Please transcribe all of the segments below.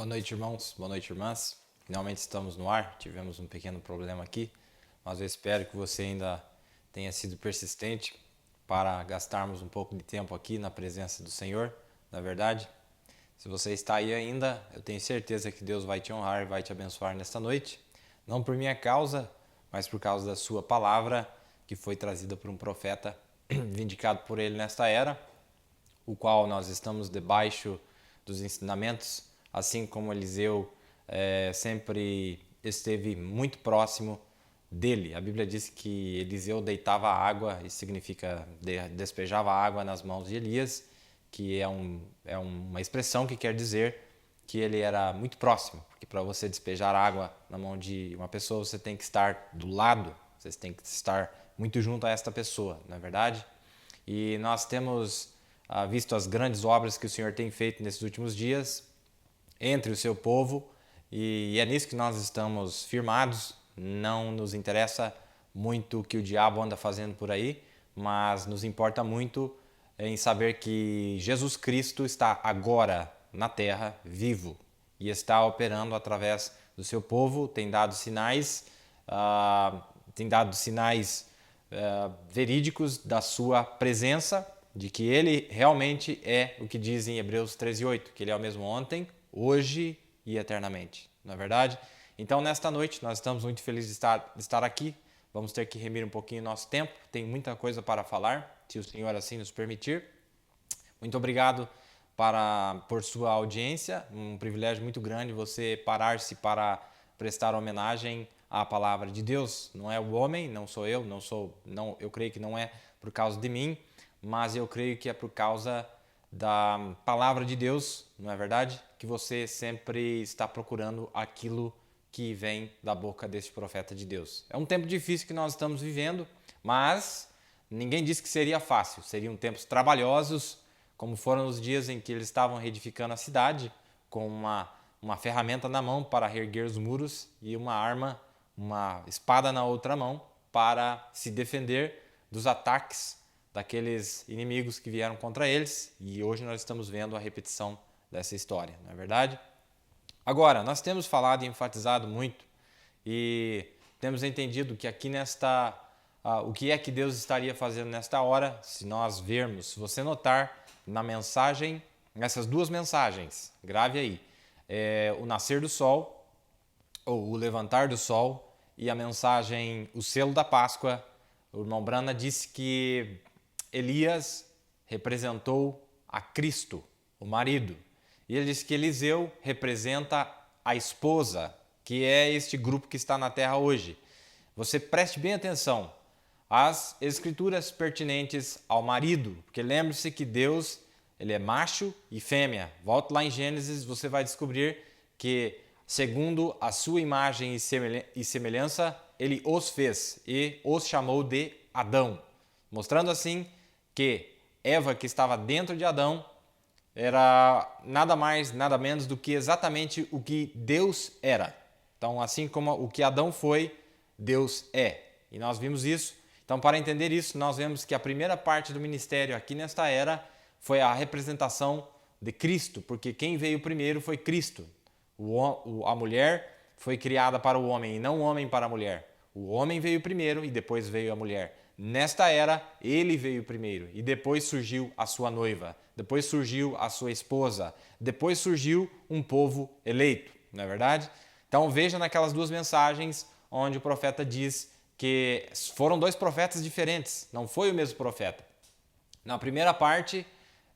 noite, irmãos. Boa noite, irmãs. Finalmente estamos no ar. Tivemos um pequeno problema aqui, mas eu espero que você ainda tenha sido persistente para gastarmos um pouco de tempo aqui na presença do Senhor, na verdade. Se você está aí ainda, eu tenho certeza que Deus vai te honrar e vai te abençoar nesta noite. Não por minha causa, mas por causa da sua palavra, que foi trazida por um profeta vindicado por ele nesta era, o qual nós estamos debaixo dos ensinamentos, assim como Eliseu sempre esteve muito próximo dele. A Bíblia diz que Eliseu deitava água, isso significa despejava água nas mãos de Elias, que é uma expressão que quer dizer que ele era muito próximo, porque para você despejar água na mão de uma pessoa, você tem que estar do lado, você tem que estar muito junto a esta pessoa, não é verdade? E nós temos visto as grandes obras que o Senhor tem feito nesses últimos dias entre o seu povo, e é nisso que nós estamos firmados. Não nos interessa muito o que o diabo anda fazendo por aí, mas nos importa muito em saber que Jesus Cristo está agora na terra, vivo, e está operando através do seu povo, tem dado sinais, verídicos da sua presença, de que ele realmente é o que diz em Hebreus 13:8, que ele é o mesmo ontem, hoje e eternamente, não é verdade? Então, nesta noite, nós estamos muito felizes de estar aqui. Vamos ter que remir um pouquinho o nosso tempo, tem muita coisa para falar, se o Senhor assim nos permitir. Muito obrigado por sua audiência, um privilégio muito grande você parar-se para prestar homenagem à palavra de Deus. Não é o homem, não sou eu, eu creio que não é por causa de mim, mas eu creio que é por causa da palavra de Deus, não é verdade? Que você sempre está procurando aquilo que vem da boca deste profeta de Deus. É um tempo difícil que nós estamos vivendo, mas ninguém disse que seria fácil. Seriam tempos trabalhosos, como foram os dias em que eles estavam reedificando a cidade, com uma ferramenta na mão para reerguer os muros e uma arma, uma espada na outra mão, para se defender dos ataques daqueles inimigos que vieram contra eles, e hoje nós estamos vendo a repetição dessa história, não é verdade? Agora, nós temos falado e enfatizado muito e temos entendido que aqui o que é que Deus estaria fazendo nesta hora, se nós vermos, se você notar na mensagem, nessas duas mensagens, grave aí, o nascer do sol, ou o levantar do sol, e a mensagem, o selo da Páscoa. O irmão Brana disse que Elias representou a Cristo, o marido. E ele disse que Eliseu representa a esposa, que é este grupo que está na terra hoje. Você preste bem atenção às escrituras pertinentes ao marido, porque lembre-se que Deus, ele é macho e fêmea. Volte lá em Gênesis, você vai descobrir que, segundo a sua imagem e semelhança, ele os fez e os chamou de Adão, mostrando assim que Eva, que estava dentro de Adão, era nada mais, nada menos do que exatamente o que Deus era. Então, assim como o que Adão foi, Deus é. E nós vimos isso. Então, para entender isso, nós vemos que a primeira parte do ministério aqui nesta era foi a representação de Cristo, porque quem veio primeiro foi Cristo. A mulher foi criada para o homem e não o homem para a mulher. O homem veio primeiro e depois veio a mulher. Nesta era, ele veio primeiro e depois surgiu a sua noiva, depois surgiu a sua esposa, depois surgiu um povo eleito, não é verdade? Então veja naquelas duas mensagens onde o profeta diz que foram dois profetas diferentes, não foi o mesmo profeta. Na primeira parte,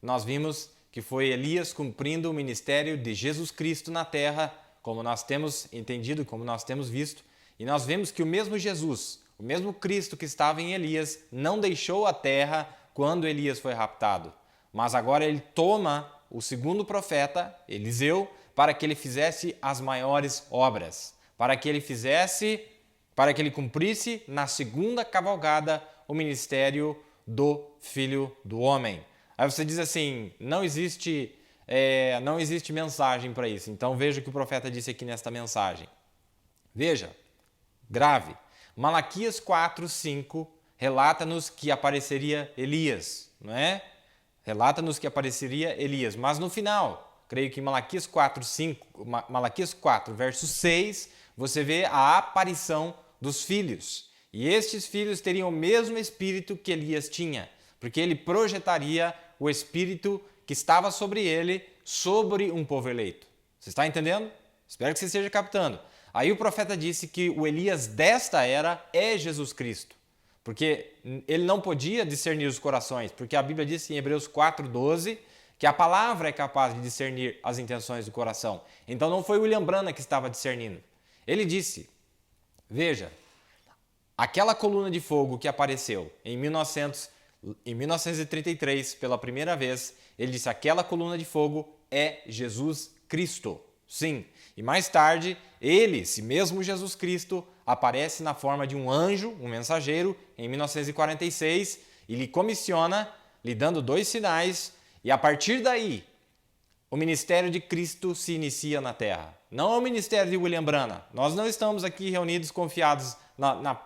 nós vimos que foi Elias cumprindo o ministério de Jesus Cristo na terra, como nós temos entendido, como nós temos visto, e nós vemos que o mesmo Jesus, o mesmo Cristo que estava em Elias, não deixou a terra quando Elias foi raptado. Mas agora ele toma o segundo profeta, Eliseu, para que ele fizesse as maiores obras. Para que ele cumprisse na segunda cavalgada o ministério do Filho do Homem. Aí você diz assim, não existe mensagem para isso. Então veja o que o profeta disse aqui nesta mensagem. Veja, grave. Malaquias 4:5 relata-nos que apareceria Elias, não é? Relata-nos que apareceria Elias, mas no final, creio que em Malaquias 4, 5, Malaquias 4, verso 6, você vê a aparição dos filhos. E estes filhos teriam o mesmo espírito que Elias tinha, porque ele projetaria o espírito que estava sobre ele, sobre um povo eleito. Você está entendendo? Espero que você esteja captando. Aí o profeta disse que o Elias desta era é Jesus Cristo, porque ele não podia discernir os corações, porque a Bíblia diz em Hebreus 4:12 que a palavra é capaz de discernir as intenções do coração. Então não foi William Branham que estava discernindo. Ele disse, veja, aquela coluna de fogo que apareceu em 1933 pela primeira vez, ele disse, aquela coluna de fogo é Jesus Cristo. Sim, e mais tarde, ele, esse mesmo Jesus Cristo, aparece na forma de um anjo, um mensageiro, em 1946, e lhe comissiona, lhe dando 2 sinais, e a partir daí, o ministério de Cristo se inicia na terra. Não é o ministério de William Branham. Nós não estamos aqui reunidos confiados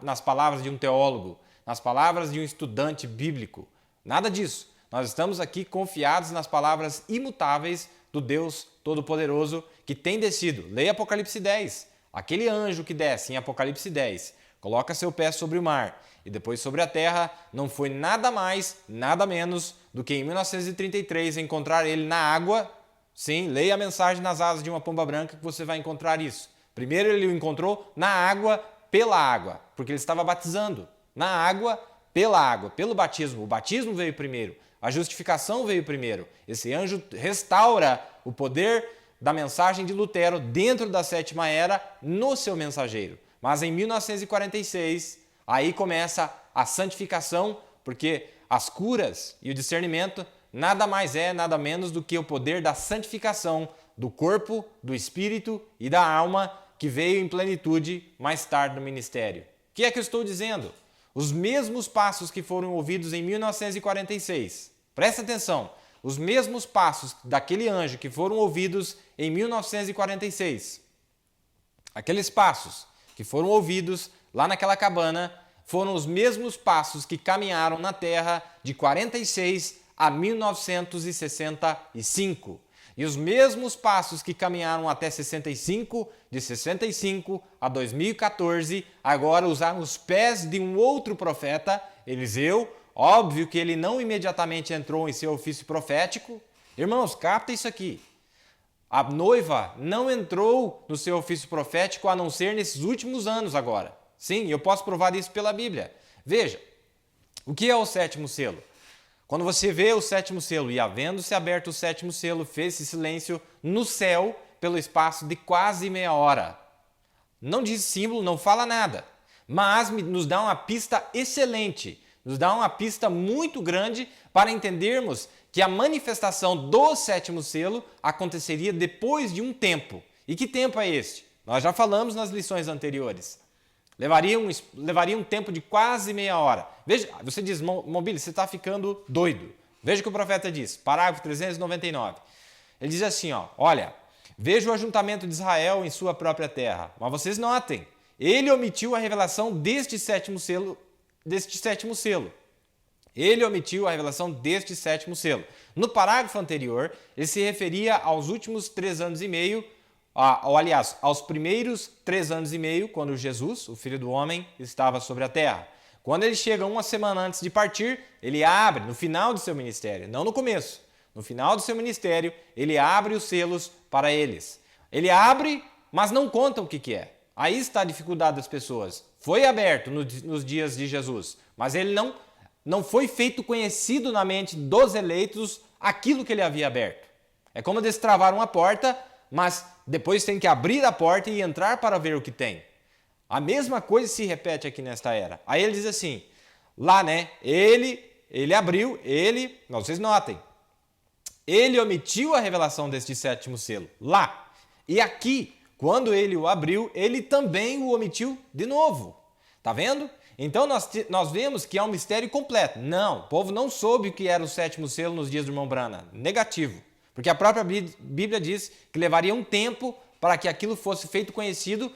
nas palavras de um teólogo, nas palavras de um estudante bíblico. Nada disso. Nós estamos aqui confiados nas palavras imutáveis do Deus Todo-Poderoso que tem descido. Leia Apocalipse 10. Aquele anjo que desce em Apocalipse 10, coloca seu pé sobre o mar e depois sobre a terra, não foi nada mais, nada menos do que em 1933 encontrar ele na água. Sim, leia a mensagem nas asas de uma pomba branca que você vai encontrar isso. Primeiro ele o encontrou na água, pela água, porque ele estava batizando. Na água, pelo batismo. O batismo veio primeiro. A justificação veio primeiro. Esse anjo restaura o poder da mensagem de Lutero dentro da 7ª era no seu mensageiro. Mas em 1946, aí começa a santificação, porque as curas e o discernimento nada mais é, nada menos do que o poder da santificação do corpo, do espírito e da alma que veio em plenitude mais tarde no ministério. O que é que eu estou dizendo? Os mesmos passos que foram ouvidos em 1946. Presta atenção, os mesmos passos daquele anjo que foram ouvidos em 1946. Aqueles passos que foram ouvidos lá naquela cabana foram os mesmos passos que caminharam na terra de 46 a 1965. E os mesmos passos que caminharam até 65, de 65 a 2014, agora usaram os pés de um outro profeta, Eliseu. Óbvio que ele não imediatamente entrou em seu ofício profético. Irmãos, capta isso aqui. A noiva não entrou no seu ofício profético a não ser nesses últimos anos agora. Sim, eu posso provar isso pela Bíblia. Veja, o que é o 7º selo? Quando você vê o 7º selo e havendo-se aberto o 7º selo, fez-se silêncio no céu pelo espaço de quase meia hora. Não diz símbolo, não fala nada, mas nos dá uma pista excelente, nos dá uma pista muito grande para entendermos que a manifestação do 7º selo aconteceria depois de um tempo. E que tempo é este? Nós já falamos nas lições anteriores. Levaria um tempo de quase meia hora. Veja, você diz, Mobile, você está ficando doido. Veja o que o profeta diz, parágrafo 399. Ele diz assim, olha, veja o ajuntamento de Israel em sua própria terra, mas vocês notem, ele omitiu a revelação deste 7º selo. Ele omitiu a revelação deste 7º selo. No parágrafo anterior, ele se referia aos últimos 3 anos e meio, aliás, aos primeiros 3 anos e meio, quando Jesus, o Filho do Homem, estava sobre a terra. Quando ele chega uma semana antes de partir, ele abre, no final do seu ministério, não no começo, no final do seu ministério, ele abre os selos para eles. Ele abre, mas não conta o que é. Aí está a dificuldade das pessoas. Foi aberto nos dias de Jesus, mas ele não foi feito conhecido na mente dos eleitos aquilo que ele havia aberto. É como destravar uma porta, mas depois tem que abrir a porta e entrar para ver o que tem. A mesma coisa se repete aqui nesta era. Aí ele diz assim, lá, né, ele abriu, vocês notem, ele omitiu a revelação deste 7º selo, lá. E aqui, quando ele o abriu, ele também o omitiu de novo. Tá vendo? Então nós vemos que é um mistério completo. Não, o povo não soube o que era o 7º selo nos dias do irmão Branham. Negativo. Porque a própria Bíblia diz que levaria um tempo para que aquilo fosse feito conhecido,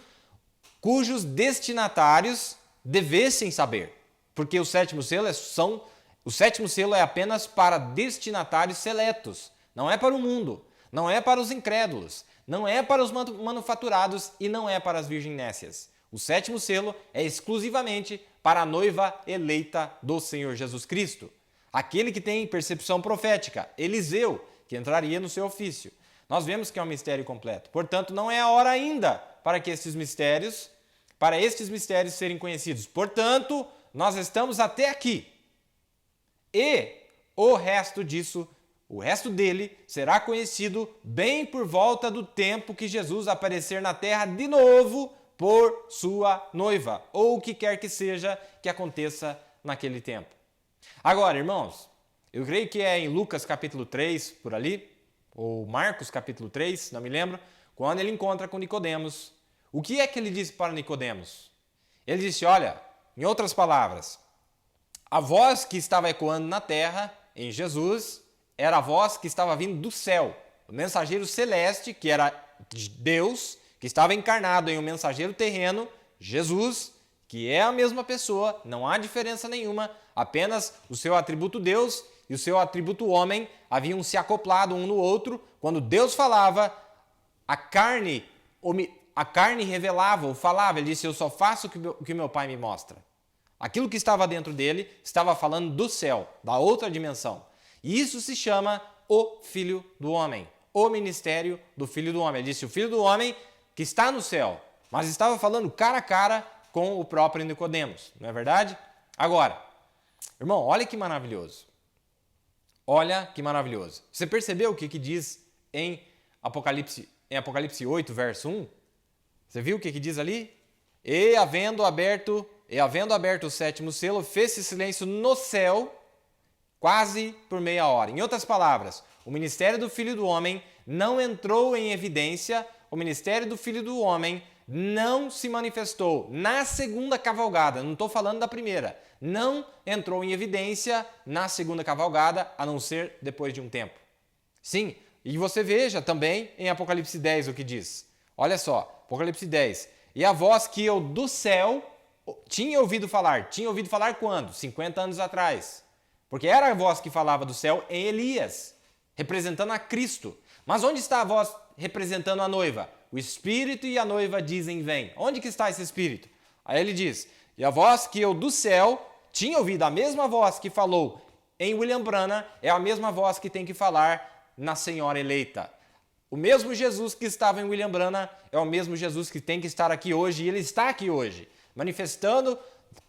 cujos destinatários devessem saber. Porque o 7º selo é apenas para destinatários seletos. Não é para o mundo. não é para os incrédulos, não é para os manufaturados e não é para as virgens nécias. O sétimo selo é exclusivamente para a noiva eleita do Senhor Jesus Cristo. Aquele que tem percepção profética, Eliseu, que entraria no seu ofício. Nós vemos que é um mistério completo. Portanto, não é a hora ainda para estes mistérios serem conhecidos. Portanto, nós estamos até aqui. E o resto disso, o resto dele, será conhecido bem por volta do tempo que Jesus aparecer na terra de novo por sua noiva, ou o que quer que seja que aconteça naquele tempo. Agora, irmãos, eu creio que é em Lucas capítulo 3, por ali, ou Marcos capítulo 3, não me lembro, quando ele encontra com Nicodemos. O que é que ele disse para Nicodemos? Ele disse, olha, em outras palavras, a voz que estava ecoando na terra, em Jesus, era a voz que estava vindo do céu. O mensageiro celeste, que era Deus, que estava encarnado em um mensageiro terreno, Jesus, que é a mesma pessoa, não há diferença nenhuma, apenas o seu atributo Deus e o seu atributo homem haviam se acoplado um no outro. Quando Deus falava, a carne revelava ou falava, ele disse, eu só faço o que meu Pai me mostra. Aquilo que estava dentro dele estava falando do céu, da outra dimensão. E isso se chama o Filho do Homem, o ministério do Filho do Homem. Ele disse, o Filho do Homem que está no céu, mas estava falando cara a cara com o próprio Nicodemos, não é verdade? Agora, irmão, olha que maravilhoso. Olha que maravilhoso. Você percebeu o que diz em Apocalipse 8, verso 1? Você viu o que diz ali? E havendo aberto o sétimo selo, fez-se silêncio no céu quase por meia hora. Em outras palavras, o ministério do Filho do Homem não entrou em evidência, o ministério do Filho do Homem não se manifestou na segunda cavalgada, não estou falando da primeira, não entrou em evidência na segunda cavalgada, a não ser depois de um tempo. Sim, e você veja também em Apocalipse 10 o que diz. Olha só, Apocalipse 10. E a voz que eu do céu tinha ouvido falar quando? 50 anos atrás. Porque era a voz que falava do céu em Elias, representando a Cristo. Mas onde está a voz representando a noiva? O Espírito e a noiva dizem, vem. Onde que está esse Espírito? Aí ele diz, e a voz que eu do céu tinha ouvido, a mesma voz que falou em William Branham, é a mesma voz que tem que falar na Senhora eleita. O mesmo Jesus que estava em William Branham é o mesmo Jesus que tem que estar aqui hoje, e ele está aqui hoje, manifestando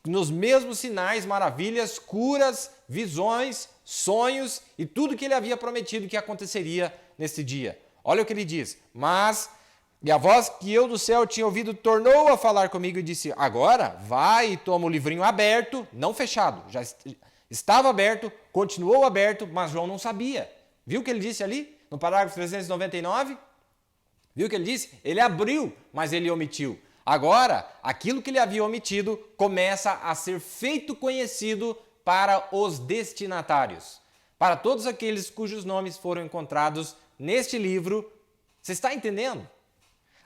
nos mesmos sinais, maravilhas, curas, visões, sonhos e tudo que ele havia prometido que aconteceria nesse dia. Olha o que ele diz, e a voz que eu do céu tinha ouvido tornou a falar comigo e disse, agora vai e toma o livrinho aberto, não fechado, já estava aberto, continuou aberto, mas João não sabia. Viu o que ele disse ali, no parágrafo 399? Viu o que ele disse? Ele abriu, mas ele omitiu. Agora, aquilo que ele havia omitido começa a ser feito conhecido para os destinatários, para todos aqueles cujos nomes foram encontrados neste livro. Você está entendendo?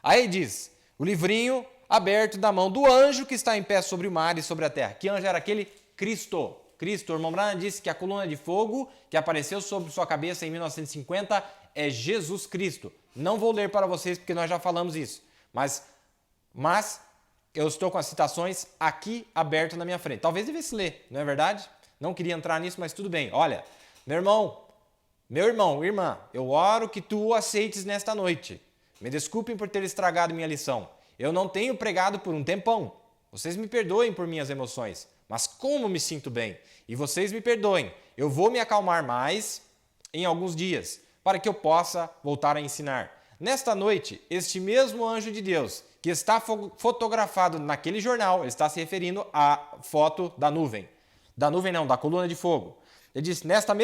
Aí diz, o livrinho aberto da mão do anjo que está em pé sobre o mar e sobre a terra. Que anjo era aquele? Cristo. Cristo, o irmão Branham disse que a coluna de fogo que apareceu sobre sua cabeça em 1950 é Jesus Cristo. Não vou ler para vocês porque nós já falamos isso, mas eu estou com as citações aqui abertas na minha frente. Talvez devesse ler, não é verdade? Não queria entrar nisso, mas tudo bem. Olha, meu irmão, irmã, eu oro que tu o aceites nesta noite. Me desculpem por ter estragado minha lição. Eu não tenho pregado por um tempão. Vocês me perdoem por minhas emoções, mas como me sinto bem. E vocês me perdoem. Eu vou me acalmar mais em alguns dias, para que eu possa voltar a ensinar. Nesta noite, este mesmo anjo de Deus, que está fotografado naquele jornal, ele está se referindo à foto da nuvem. Da nuvem não, da coluna de fogo. Ele diz, nesta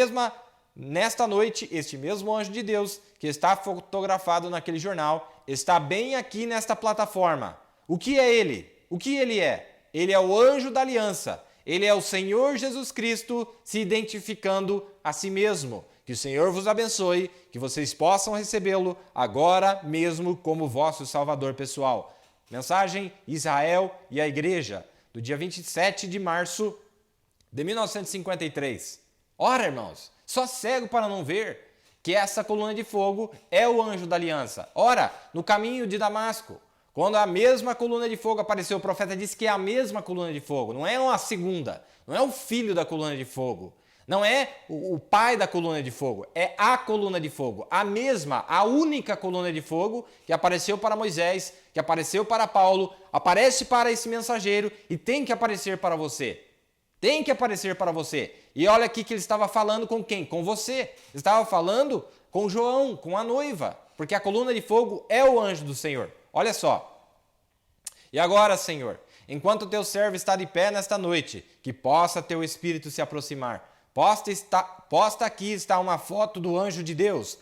noite, este mesmo anjo de Deus, que está fotografado naquele jornal, está bem aqui nesta plataforma. O que é ele? O que ele é? Ele é o anjo da aliança. Ele é o Senhor Jesus Cristo se identificando a si mesmo. Que o Senhor vos abençoe, que vocês possam recebê-lo agora mesmo como vosso Salvador pessoal. Mensagem Israel e a Igreja, do dia 27 de março de 1953. Ora, irmãos, só cego para não ver. que essa coluna de fogo é o anjo da aliança. Ora, no caminho de Damasco, quando a mesma coluna de fogo apareceu, o profeta disse que é a mesma coluna de fogo, não é uma segunda, não é o filho da coluna de fogo, não é o pai da coluna de fogo, é a coluna de fogo, a mesma, a única coluna de fogo que apareceu para Moisés, que apareceu para Paulo, aparece para esse mensageiro e tem que aparecer para você. Tem que aparecer para você. E olha aqui que ele estava falando com quem? Com você. Estava falando com João, com a noiva, porque a coluna de fogo é o anjo do Senhor. Olha só. E agora, Senhor, enquanto teu servo está de pé nesta noite, que possa teu espírito se aproximar. Posta aqui está uma foto do anjo de Deus,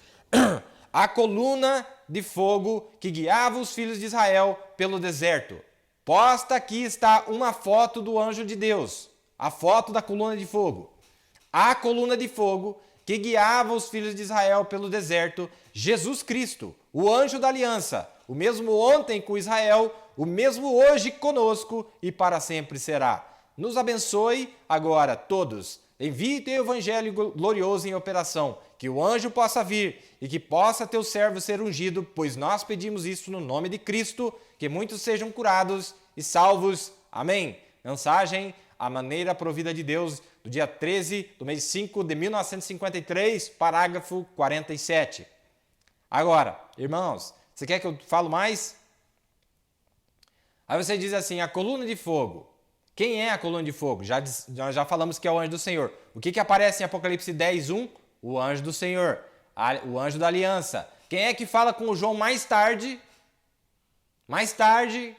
a coluna de fogo que guiava os filhos de Israel pelo deserto. Posta aqui está uma foto do anjo de Deus, a foto da coluna de fogo. A coluna de fogo que guiava os filhos de Israel pelo deserto, Jesus Cristo, o anjo da aliança, o mesmo ontem com Israel, o mesmo hoje conosco e para sempre será. Nos abençoe agora todos. Envie teu evangelho glorioso em operação, que o anjo possa vir e que possa teu servo ser ungido, pois nós pedimos isso no nome de Cristo, que muitos sejam curados e salvos. Amém. Mensagem, a maneira provida de Deus, do dia 13 do mês 5 de 1953, parágrafo 47. Agora, irmãos, você quer que eu fale mais? Aí você diz assim, a coluna de fogo. Quem é a coluna de fogo? Já falamos que é o anjo do Senhor. O que aparece em Apocalipse 10, 1? O anjo do Senhor, o anjo da aliança. Quem é que fala com o João mais tarde? Mais tarde,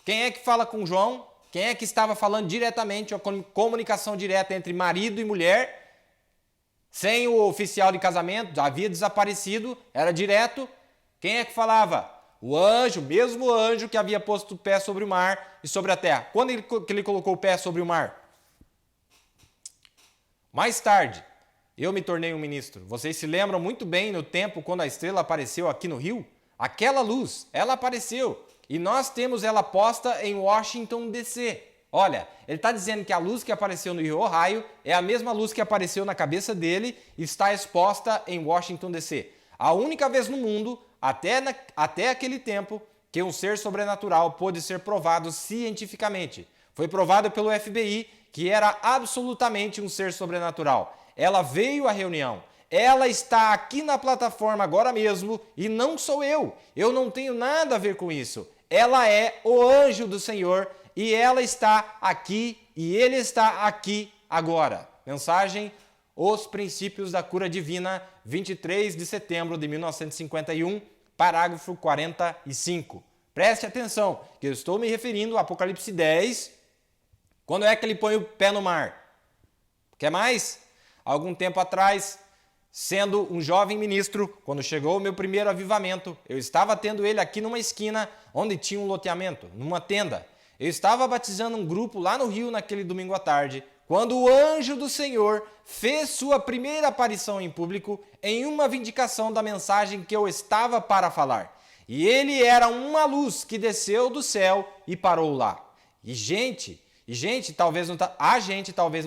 quem é que fala com João? Quem é que estava falando diretamente, a comunicação direta entre marido e mulher? Sem o oficial de casamento, já havia desaparecido, era direto. Quem é que falava? O anjo, mesmo anjo que havia posto o pé sobre o mar e sobre a terra. Quando ele colocou o pé sobre o mar? Mais tarde, eu me tornei um ministro. Vocês se lembram muito bem no tempo quando a estrela apareceu aqui no Rio? Aquela luz, ela apareceu. E nós temos ela posta em Washington, D.C. Olha, ele está dizendo que a luz que apareceu no Rio Ohio é a mesma luz que apareceu na cabeça dele e está exposta em Washington, D.C. A única vez no mundo, até aquele tempo, que um ser sobrenatural pôde ser provado cientificamente. Foi provado pelo FBI que era absolutamente um ser sobrenatural. Ela veio à reunião. Ela está aqui na plataforma agora mesmo e não sou eu. Eu não tenho nada a ver com isso. Ela é o anjo do Senhor e ela está aqui e ele está aqui agora. Mensagem, Os Princípios da Cura Divina, 23 de setembro de 1951, parágrafo 45. Preste atenção, que eu estou me referindo a Apocalipse 10. Quando é que ele põe o pé no mar? Quer mais? Algum tempo atrás, sendo um jovem ministro, quando chegou o meu primeiro avivamento, eu estava tendo ele aqui numa esquina onde tinha um loteamento, numa tenda. Eu estava batizando um grupo lá no Rio naquele domingo à tarde, quando o anjo do Senhor fez sua primeira aparição em público em uma vindicação da mensagem que eu estava para falar. E ele era uma luz que desceu do céu e parou lá. E gente, talvez no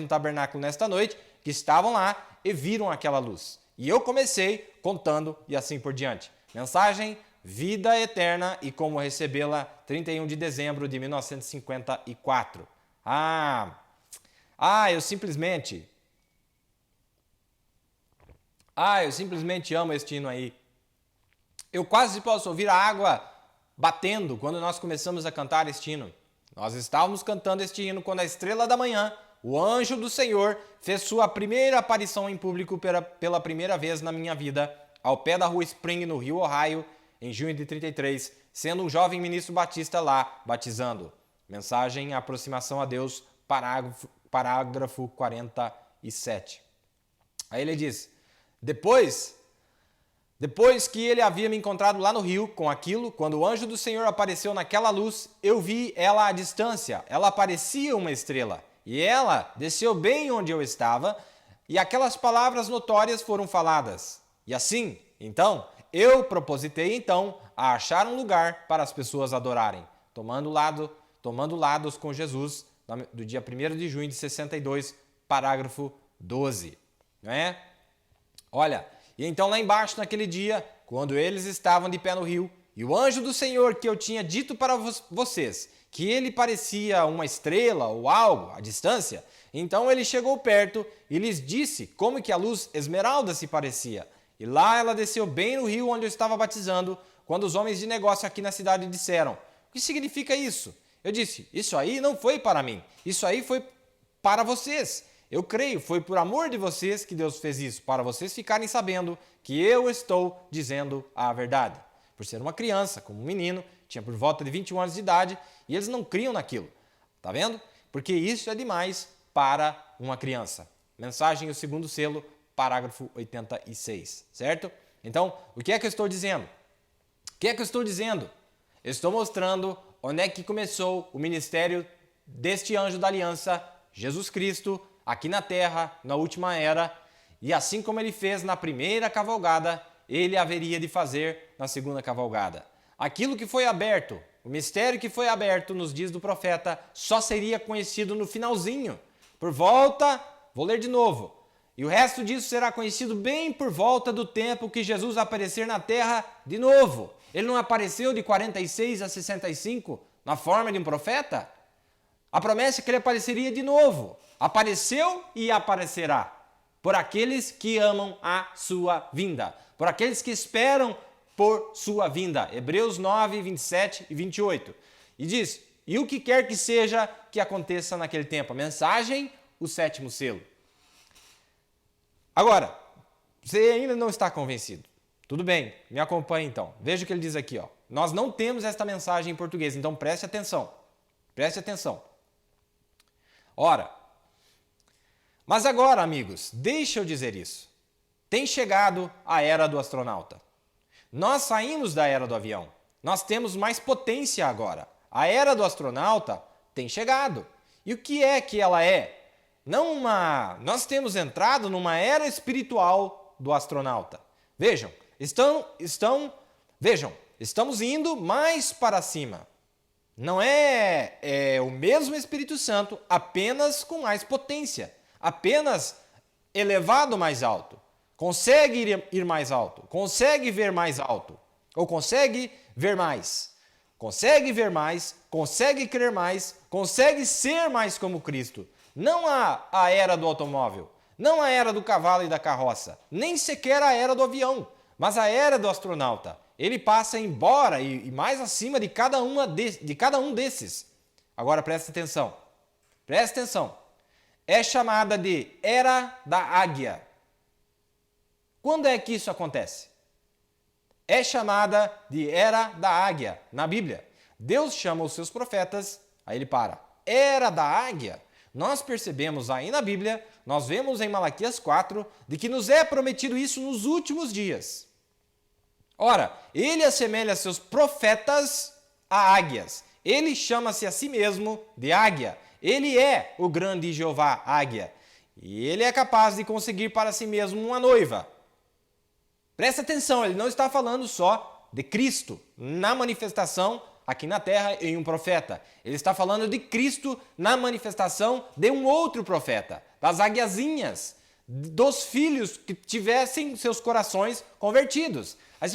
tabernáculo nesta noite, que estavam lá e viram aquela luz. E eu comecei contando e assim por diante. Mensagem, vida eterna e como recebê-la, 31 de dezembro de 1954. Eu simplesmente amo este hino aí. Eu quase posso ouvir a água batendo quando nós começamos a cantar este hino. Nós estávamos cantando este hino quando a estrela da manhã, o anjo do Senhor, fez sua primeira aparição em público pela primeira vez na minha vida, ao pé da rua Spring, no Rio Ohio, em junho de 33, sendo um jovem ministro batista lá, batizando. Mensagem, aproximação a Deus, parágrafo 47. Aí ele diz, depois que ele havia me encontrado lá no rio com aquilo, quando o anjo do Senhor apareceu naquela luz, eu vi ela à distância. Ela parecia uma estrela. E ela desceu bem onde eu estava, e aquelas palavras notórias foram faladas. E assim, então, eu propositei a achar um lugar para as pessoas adorarem, tomando lados com Jesus, do dia 1º de junho de 62, parágrafo 12. Não é? Olha, E então lá embaixo naquele dia, quando eles estavam de pé no rio, e o anjo do Senhor que eu tinha dito para vocês, que ele parecia uma estrela ou algo à distância, então ele chegou perto e lhes disse como que a luz esmeralda se parecia. E lá ela desceu bem no rio onde eu estava batizando, quando os homens de negócio aqui na cidade disseram: o que significa isso? Eu disse: isso aí não foi para mim, isso aí foi para vocês. Eu creio, foi por amor de vocês que Deus fez isso, para vocês ficarem sabendo que eu estou dizendo a verdade. Por ser uma criança, como um menino, tinha por volta de 21 anos de idade, e eles não criam naquilo. Tá vendo? Porque isso é demais para uma criança. Mensagem, o segundo selo, parágrafo 86, certo? Então, o que é que eu estou dizendo? O que é que eu estou dizendo? Eu estou mostrando onde é que começou o ministério deste anjo da aliança, Jesus Cristo, aqui na terra, na última era, e assim como ele fez na primeira cavalgada, ele haveria de fazer na segunda cavalgada. Aquilo que foi aberto, o mistério que foi aberto nos dias do profeta, só seria conhecido no finalzinho. Por volta, vou ler de novo, e o resto disso será conhecido bem por volta do tempo que Jesus aparecer na terra de novo. Ele não apareceu de 46 a 65 na forma de um profeta? A promessa é que ele apareceria de novo. Apareceu e aparecerá por aqueles que amam a sua vinda, por aqueles que esperam por sua vinda. Hebreus 9, 27 e 28. E diz: e o que quer que seja que aconteça naquele tempo. A mensagem, o sétimo selo. Agora, você ainda não está convencido. Tudo bem, me acompanhe então. Veja o que ele diz aqui, ó. Nós não temos esta mensagem em português, então preste atenção. Preste atenção. Ora, mas agora, amigos, deixa eu dizer isso. Tem chegado a era do astronauta. Nós saímos da era do avião. Nós temos mais potência agora. A era do astronauta tem chegado. E o que é que ela é? Nós temos entrado numa era espiritual do astronauta. Vejam, estamos indo mais para cima. Não é o mesmo Espírito Santo, apenas com mais potência, apenas elevado mais alto. Consegue ir mais alto, consegue ver mais alto, ou consegue ver mais. Consegue ver mais, consegue crer mais, consegue ser mais como Cristo. Não a era do automóvel, não a era do cavalo e da carroça, nem sequer a era do avião, mas a era do astronauta. Ele passa embora e mais acima de cada um desses. Agora presta atenção. Presta atenção. É chamada de Era da Águia. Quando é que isso acontece? É chamada de Era da Águia na Bíblia. Deus chama os seus profetas, aí ele para. Era da Águia. Nós percebemos aí na Bíblia, nós vemos em Malaquias 4, de que nos é prometido isso nos últimos dias. Ora, ele assemelha seus profetas a águias. Ele chama-se a si mesmo de águia. Ele é o grande Jeová águia. E ele é capaz de conseguir para si mesmo uma noiva. Presta atenção, ele não está falando só de Cristo na manifestação aqui na terra em um profeta. Ele está falando de Cristo na manifestação de um outro profeta, das águiazinhas, dos filhos que tivessem seus corações convertidos. Aí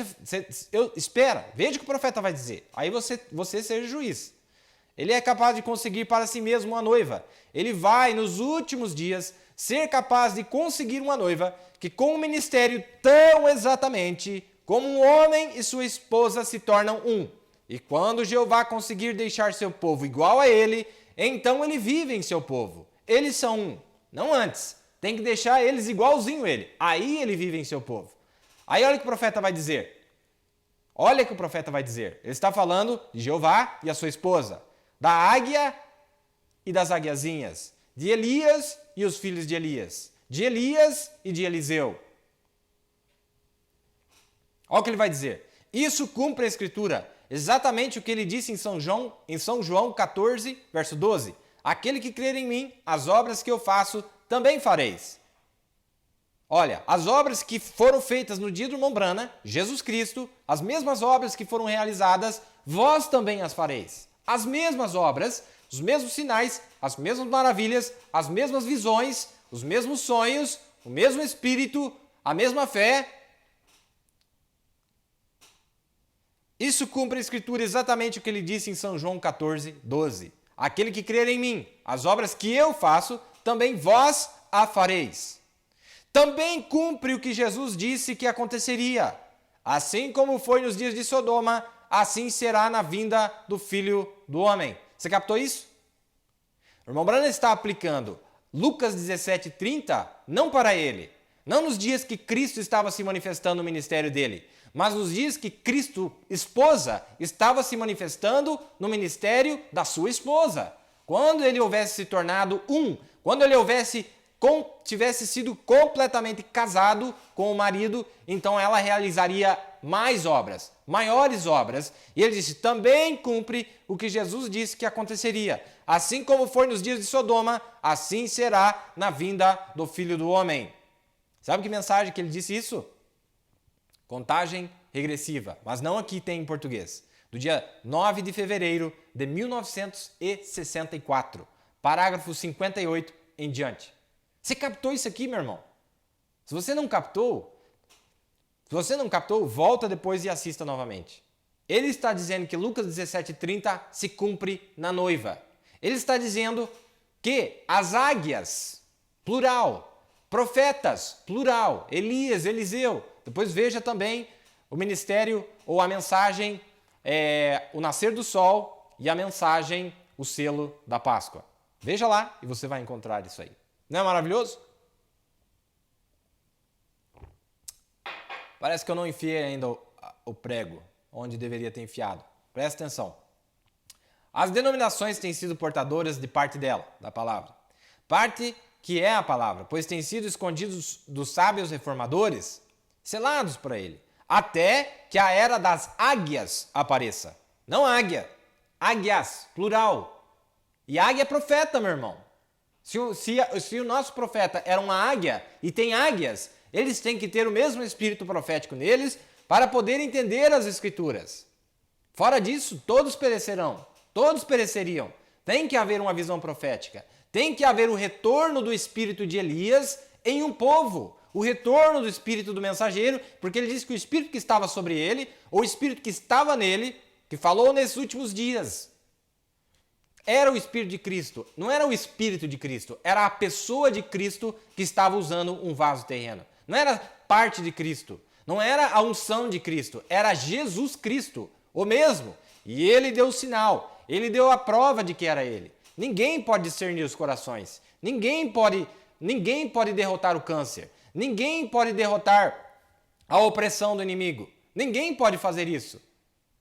espera, veja o que o profeta vai dizer. Aí você seja juiz. Ele é capaz de conseguir para si mesmo uma noiva. Ele vai, nos últimos dias, ser capaz de conseguir uma noiva que, com um ministério tão exatamente como um homem e sua esposa se tornam um. E quando Jeová conseguir deixar seu povo igual a ele, então ele vive em seu povo. Eles são um, não antes. Tem que deixar eles igualzinho a ele. Aí ele vive em seu povo. Aí olha o que o profeta vai dizer. Olha o que o profeta vai dizer. Ele está falando de Jeová e a sua esposa, da águia e das águiazinhas, de Elias e os filhos de Elias, de Elias e de Eliseu. Olha o que ele vai dizer. Isso cumpre a Escritura. Exatamente o que ele disse em São João 14, verso 12. Aquele que crer em mim, as obras que eu faço, também fareis. Olha, as obras que foram feitas no dia do Mombrana, Jesus Cristo, as mesmas obras que foram realizadas, vós também as fareis. As mesmas obras, os mesmos sinais, as mesmas maravilhas, as mesmas visões, os mesmos sonhos, o mesmo Espírito, a mesma fé, Isso cumpre a Escritura exatamente o que ele disse em São João 14, 12. Aquele que crer em mim, as obras que eu faço, também vós a fareis. Também cumpre o que Jesus disse que aconteceria. Assim como foi nos dias de Sodoma, assim será na vinda do Filho do Homem. Você captou isso? O irmão Branham está aplicando Lucas 17:30 não para ele, não nos dias que Cristo estava se manifestando no ministério dele, mas nos dias que Cristo, esposa, estava se manifestando no ministério da sua esposa. Quando ele houvesse se tornado um, quando ele tivesse sido completamente casado com o marido, então ela realizaria mais obras, maiores obras. E ele disse, também cumpre o que Jesus disse que aconteceria. Assim como foi nos dias de Sodoma, assim será na vinda do Filho do Homem. Sabe que mensagem que ele disse isso? Contagem regressiva, mas não aqui tem em português. Do dia 9 de fevereiro de 1964, parágrafo 58 em diante. Você captou isso aqui, meu irmão? Se você não captou, volta depois e assista novamente. Ele está dizendo que Lucas 17:30 se cumpre na noiva. Ele está dizendo que as águias, plural, profetas, plural, Elias, Eliseu. Depois veja também o ministério ou a mensagem, o nascer do sol e a mensagem, o selo da Páscoa. Veja lá e você vai encontrar isso aí. Não é maravilhoso? Parece que eu não enfiei ainda o prego onde deveria ter enfiado. Presta atenção. As denominações têm sido portadoras de parte dela, da palavra. Parte que é a palavra, pois têm sido escondidos dos sábios reformadores, selados para ele, até que a era das águias apareça. Não águia, águias, plural. E águia é profeta, meu irmão. Se o nosso profeta era uma águia e tem águias, eles têm que ter o mesmo espírito profético neles para poder entender as Escrituras. Fora disso, todos perecerão, todos pereceriam. Tem que haver uma visão profética. Tem que haver o retorno do espírito de Elias em um povo. O retorno do espírito do mensageiro, porque ele disse que o espírito que estava sobre ele, ou o espírito que estava nele, que falou nesses últimos dias, era o Espírito de Cristo. Não era o Espírito de Cristo, era a pessoa de Cristo que estava usando um vaso terreno. Não era parte de Cristo, não era a unção de Cristo, era Jesus Cristo, o mesmo. E ele deu o sinal, ele deu a prova de que era ele. Ninguém pode discernir os corações, ninguém pode derrotar o câncer, ninguém pode derrotar a opressão do inimigo, ninguém pode fazer isso.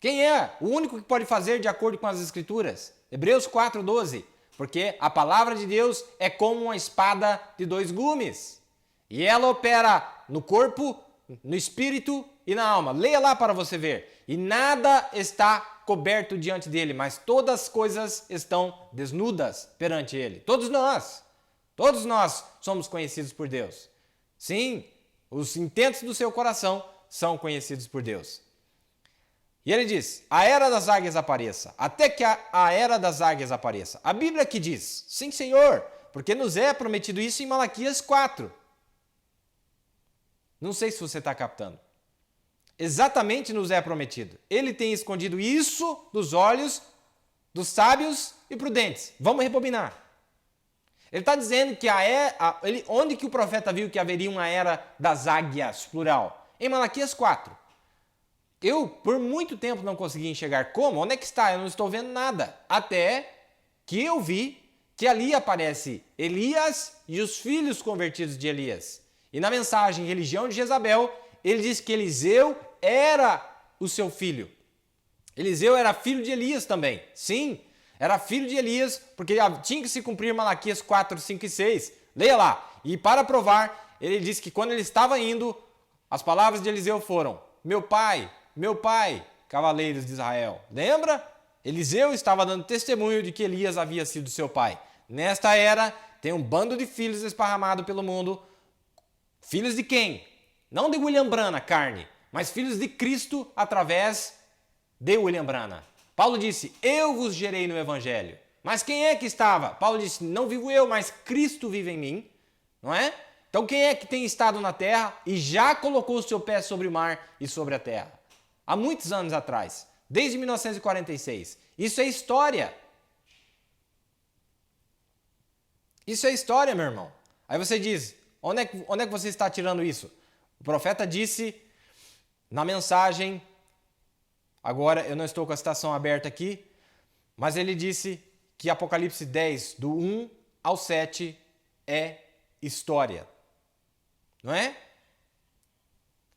Quem é o único que pode fazer de acordo com as Escrituras? Hebreus 4:12, porque a palavra de Deus é como uma espada de dois gumes, e ela opera no corpo, no espírito e na alma. Leia lá para você ver. E nada está coberto diante dele, mas todas as coisas estão desnudas perante ele. Todos nós somos conhecidos por Deus. Sim, os intentos do seu coração são conhecidos por Deus. E ele diz, a era das águias apareça, até que a era das águias apareça. A Bíblia que diz, sim Senhor, porque nos é prometido isso em Malaquias 4. Não sei se você está captando. Exatamente nos é prometido. Ele tem escondido isso dos olhos dos sábios e prudentes. Vamos rebobinar. Ele está dizendo que onde que o profeta viu que haveria uma era das águias, plural? Em Malaquias 4. Eu, por muito tempo, não consegui enxergar como. Onde é que está? Eu não estou vendo nada. Até que eu vi que ali aparece Elias e os filhos convertidos de Elias. E na mensagem Religião de Jezabel, ele diz que Eliseu era o seu filho. Eliseu era filho de Elias também. Sim, era filho de Elias, porque tinha que se cumprir Malaquias 4, 5 e 6. Leia lá. E para provar, ele diz que quando ele estava indo, as palavras de Eliseu foram, meu pai, cavaleiros de Israel. Lembra? Eliseu estava dando testemunho de que Elias havia sido seu pai. Nesta era, tem um bando de filhos esparramado pelo mundo. Filhos de quem? Não de William Branham, carne, mas filhos de Cristo através de William Branham. Paulo disse, eu vos gerei no Evangelho. Mas quem é que estava? Paulo disse, não vivo eu, mas Cristo vive em mim. Não é? Então quem é que tem estado na terra e já colocou o seu pé sobre o mar e sobre a terra? Há muitos anos atrás. desde 1946. Isso é história. Isso é história, meu irmão. Aí você diz, onde é que você está tirando isso? O profeta disse na mensagem, agora eu não estou com a citação aberta aqui, mas ele disse que Apocalipse 10, do 1 ao 7, é história. Não é?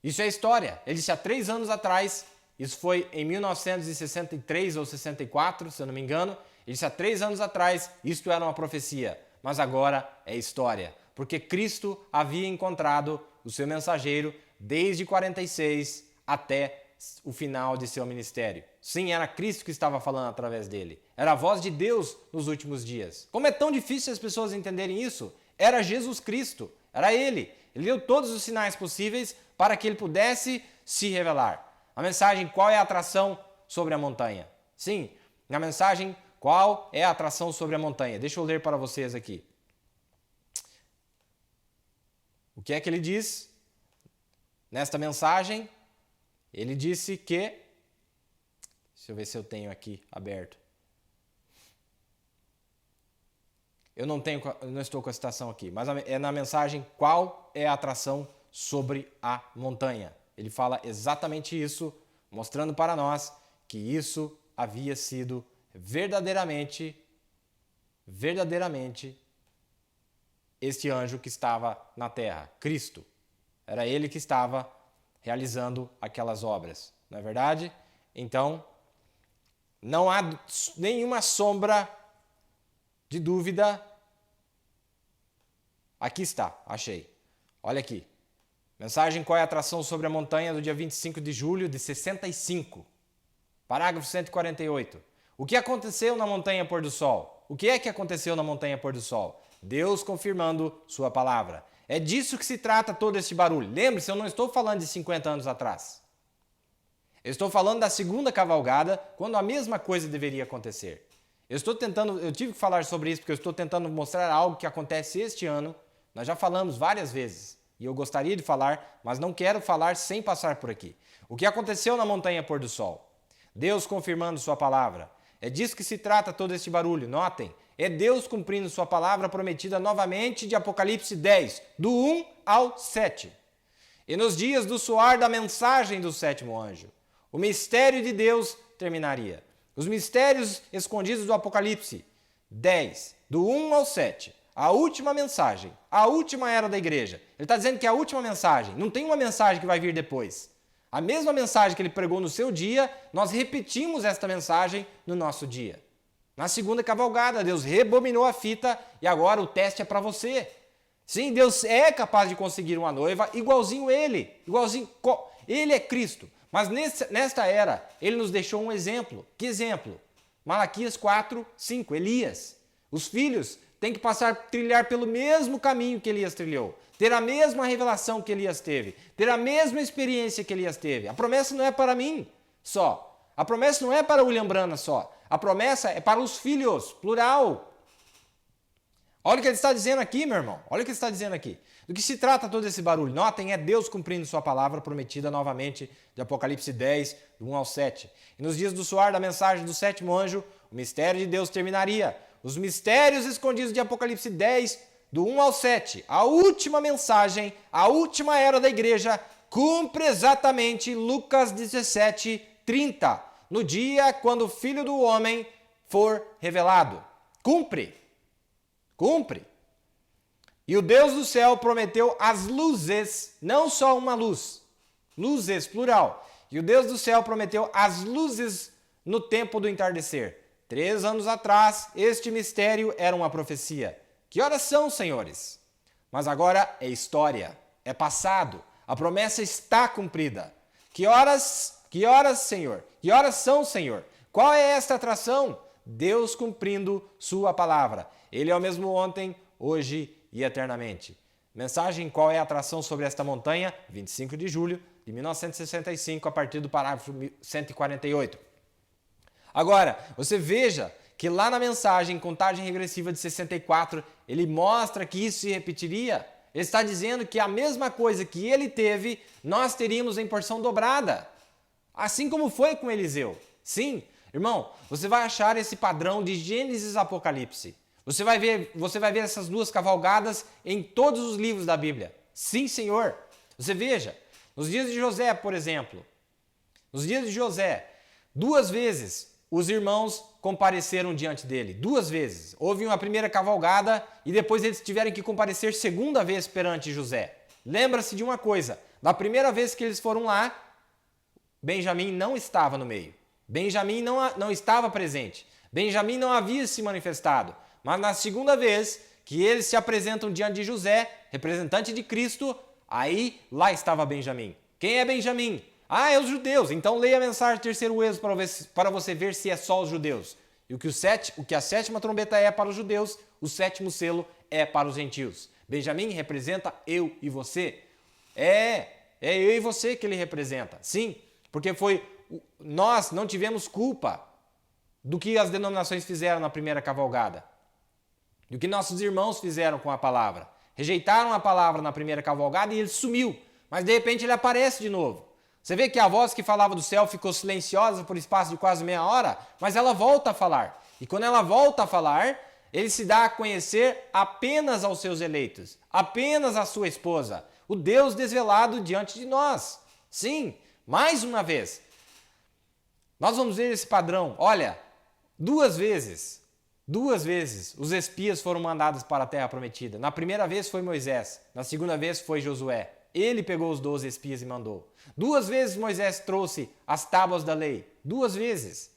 Isso é história. Ele disse há 3 anos atrás, isso foi em 1963 ou 64, se eu não me engano. Ele disse há 3 anos atrás, isto era uma profecia, mas agora é história. Porque Cristo havia encontrado o seu mensageiro desde 46 até o final de seu ministério. Sim, era Cristo que estava falando através dele. Era a voz de Deus nos últimos dias. Como é tão difícil as pessoas entenderem isso? Era Jesus Cristo, era Ele. Ele deu todos os sinais possíveis para que ele pudesse se revelar. A mensagem, qual é a atração sobre a montanha? Sim, na mensagem, qual é a atração sobre a montanha? Deixa eu ler para vocês aqui. O que é que ele diz nesta mensagem? Ele disse que... Deixa eu ver se eu tenho aqui aberto. Eu não estou com a citação aqui, mas é na mensagem qual é a atração sobre a montanha. Ele fala exatamente isso, mostrando para nós que isso havia sido verdadeiramente este anjo que estava na terra, Cristo. Era ele que estava realizando aquelas obras, não é verdade? Então, não há nenhuma sombra de dúvida. Aqui está, achei. Olha aqui. Mensagem qual é a atração sobre a montanha do dia 25 de julho de 65. Parágrafo 148. O que aconteceu na montanha pôr do sol? O que é que aconteceu na montanha pôr do sol? Deus confirmando sua palavra. É disso que se trata todo esse barulho. Lembre-se, eu não estou falando de 50 anos atrás. Eu estou falando da segunda cavalgada, quando a mesma coisa deveria acontecer. Eu tive que falar sobre isso porque eu estou tentando mostrar algo que acontece este ano. Nós já falamos várias vezes e eu gostaria de falar, mas não quero falar sem passar por aqui. O que aconteceu na montanha pôr do sol? Deus confirmando sua palavra. É disso que se trata todo este barulho. Notem, é Deus cumprindo sua palavra prometida novamente de Apocalipse 10, do 1 ao 7. E nos dias do soar da mensagem do sétimo anjo, o mistério de Deus terminaria. Os mistérios escondidos do Apocalipse 10, do 1 ao 7. A última mensagem, a última era da igreja. Ele está dizendo que é a última mensagem. Não tem uma mensagem que vai vir depois. A mesma mensagem que ele pregou no seu dia, nós repetimos esta mensagem no nosso dia. Na segunda cavalgada, Deus rebobinou a fita e agora o teste é para você. Sim, Deus é capaz de conseguir uma noiva igualzinho ele. Ele é Cristo. Mas nesta era, ele nos deixou um exemplo. Que exemplo? Malaquias 4, 5, Elias. Os filhos têm que trilhar pelo mesmo caminho que Elias trilhou. Ter a mesma revelação que Elias teve. Ter a mesma experiência que Elias teve. A promessa não é para mim só. A promessa não é para William Branham só. A promessa é para os filhos, plural. Olha o que ele está dizendo aqui, meu irmão. Olha o que ele está dizendo aqui. Do que se trata todo esse barulho? Notem, é Deus cumprindo sua palavra prometida novamente de Apocalipse 10, do 1 ao 7. E nos dias do soar da mensagem do sétimo anjo, o mistério de Deus terminaria. Os mistérios escondidos de Apocalipse 10, do 1 ao 7. A última mensagem, a última era da igreja, cumpre exatamente Lucas 17, 30. No dia quando o Filho do Homem for revelado. Cumpre. Cumpre. E o Deus do céu prometeu as luzes, não só uma luz, luzes, plural. E o Deus do céu prometeu as luzes no tempo do entardecer. 3 anos atrás, este mistério era uma profecia. Que horas são, senhores? Mas agora é história, é passado. A promessa está cumprida. Que horas, Senhor? Que horas são, Senhor? Qual é esta atração? Deus cumprindo sua palavra. Ele é o mesmo ontem, hoje e eternamente. Mensagem: qual é a atração sobre esta montanha? 25 de julho de 1965, a partir do parágrafo 148. Agora, você veja que lá na mensagem, contagem regressiva de 64, ele mostra que isso se repetiria. Ele está dizendo que a mesma coisa que ele teve, nós teríamos em porção dobrada. Assim como foi com Eliseu. Sim, irmão, você vai achar esse padrão de Gênesis e Apocalipse. Você vai ver essas duas cavalgadas em todos os livros da Bíblia. Sim, Senhor. Você veja, nos dias de José, por exemplo, nos dias de José, 2 vezes os irmãos compareceram diante dele. 2 vezes. Houve uma primeira cavalgada e depois eles tiveram que comparecer segunda vez perante José. Lembra-se de uma coisa, da primeira vez que eles foram lá, Benjamim não estava no meio. Benjamim não estava presente. Benjamim não havia se manifestado. Mas na segunda vez que eles se apresentam diante de José, representante de Cristo, aí lá estava Benjamim. Quem é Benjamim? Ah, é os judeus. Então leia a mensagem do terceiro êxodo para você ver se é só os judeus. E o que a 7ª trombeta é para os judeus, o 7º selo é para os gentios. Benjamim representa eu e você. É eu e você que ele representa. Sim, porque nós não tivemos culpa do que as denominações fizeram na primeira cavalgada. Do que nossos irmãos fizeram com a palavra. Rejeitaram a palavra na primeira cavalgada e ele sumiu. Mas de repente ele aparece de novo. Você vê que a voz que falava do céu ficou silenciosa por espaço de quase meia hora, mas ela volta a falar. E quando ela volta a falar, ele se dá a conhecer apenas aos seus eleitos, apenas à sua esposa, o Deus desvelado diante de nós. Sim, mais uma vez. Nós vamos ver esse padrão. Olha, 2 vezes os espias foram mandados para a terra prometida. Na primeira vez foi Moisés, na segunda vez foi Josué. Ele pegou os 12 espias e mandou. 2 vezes Moisés trouxe as tábuas da lei. 2 vezes.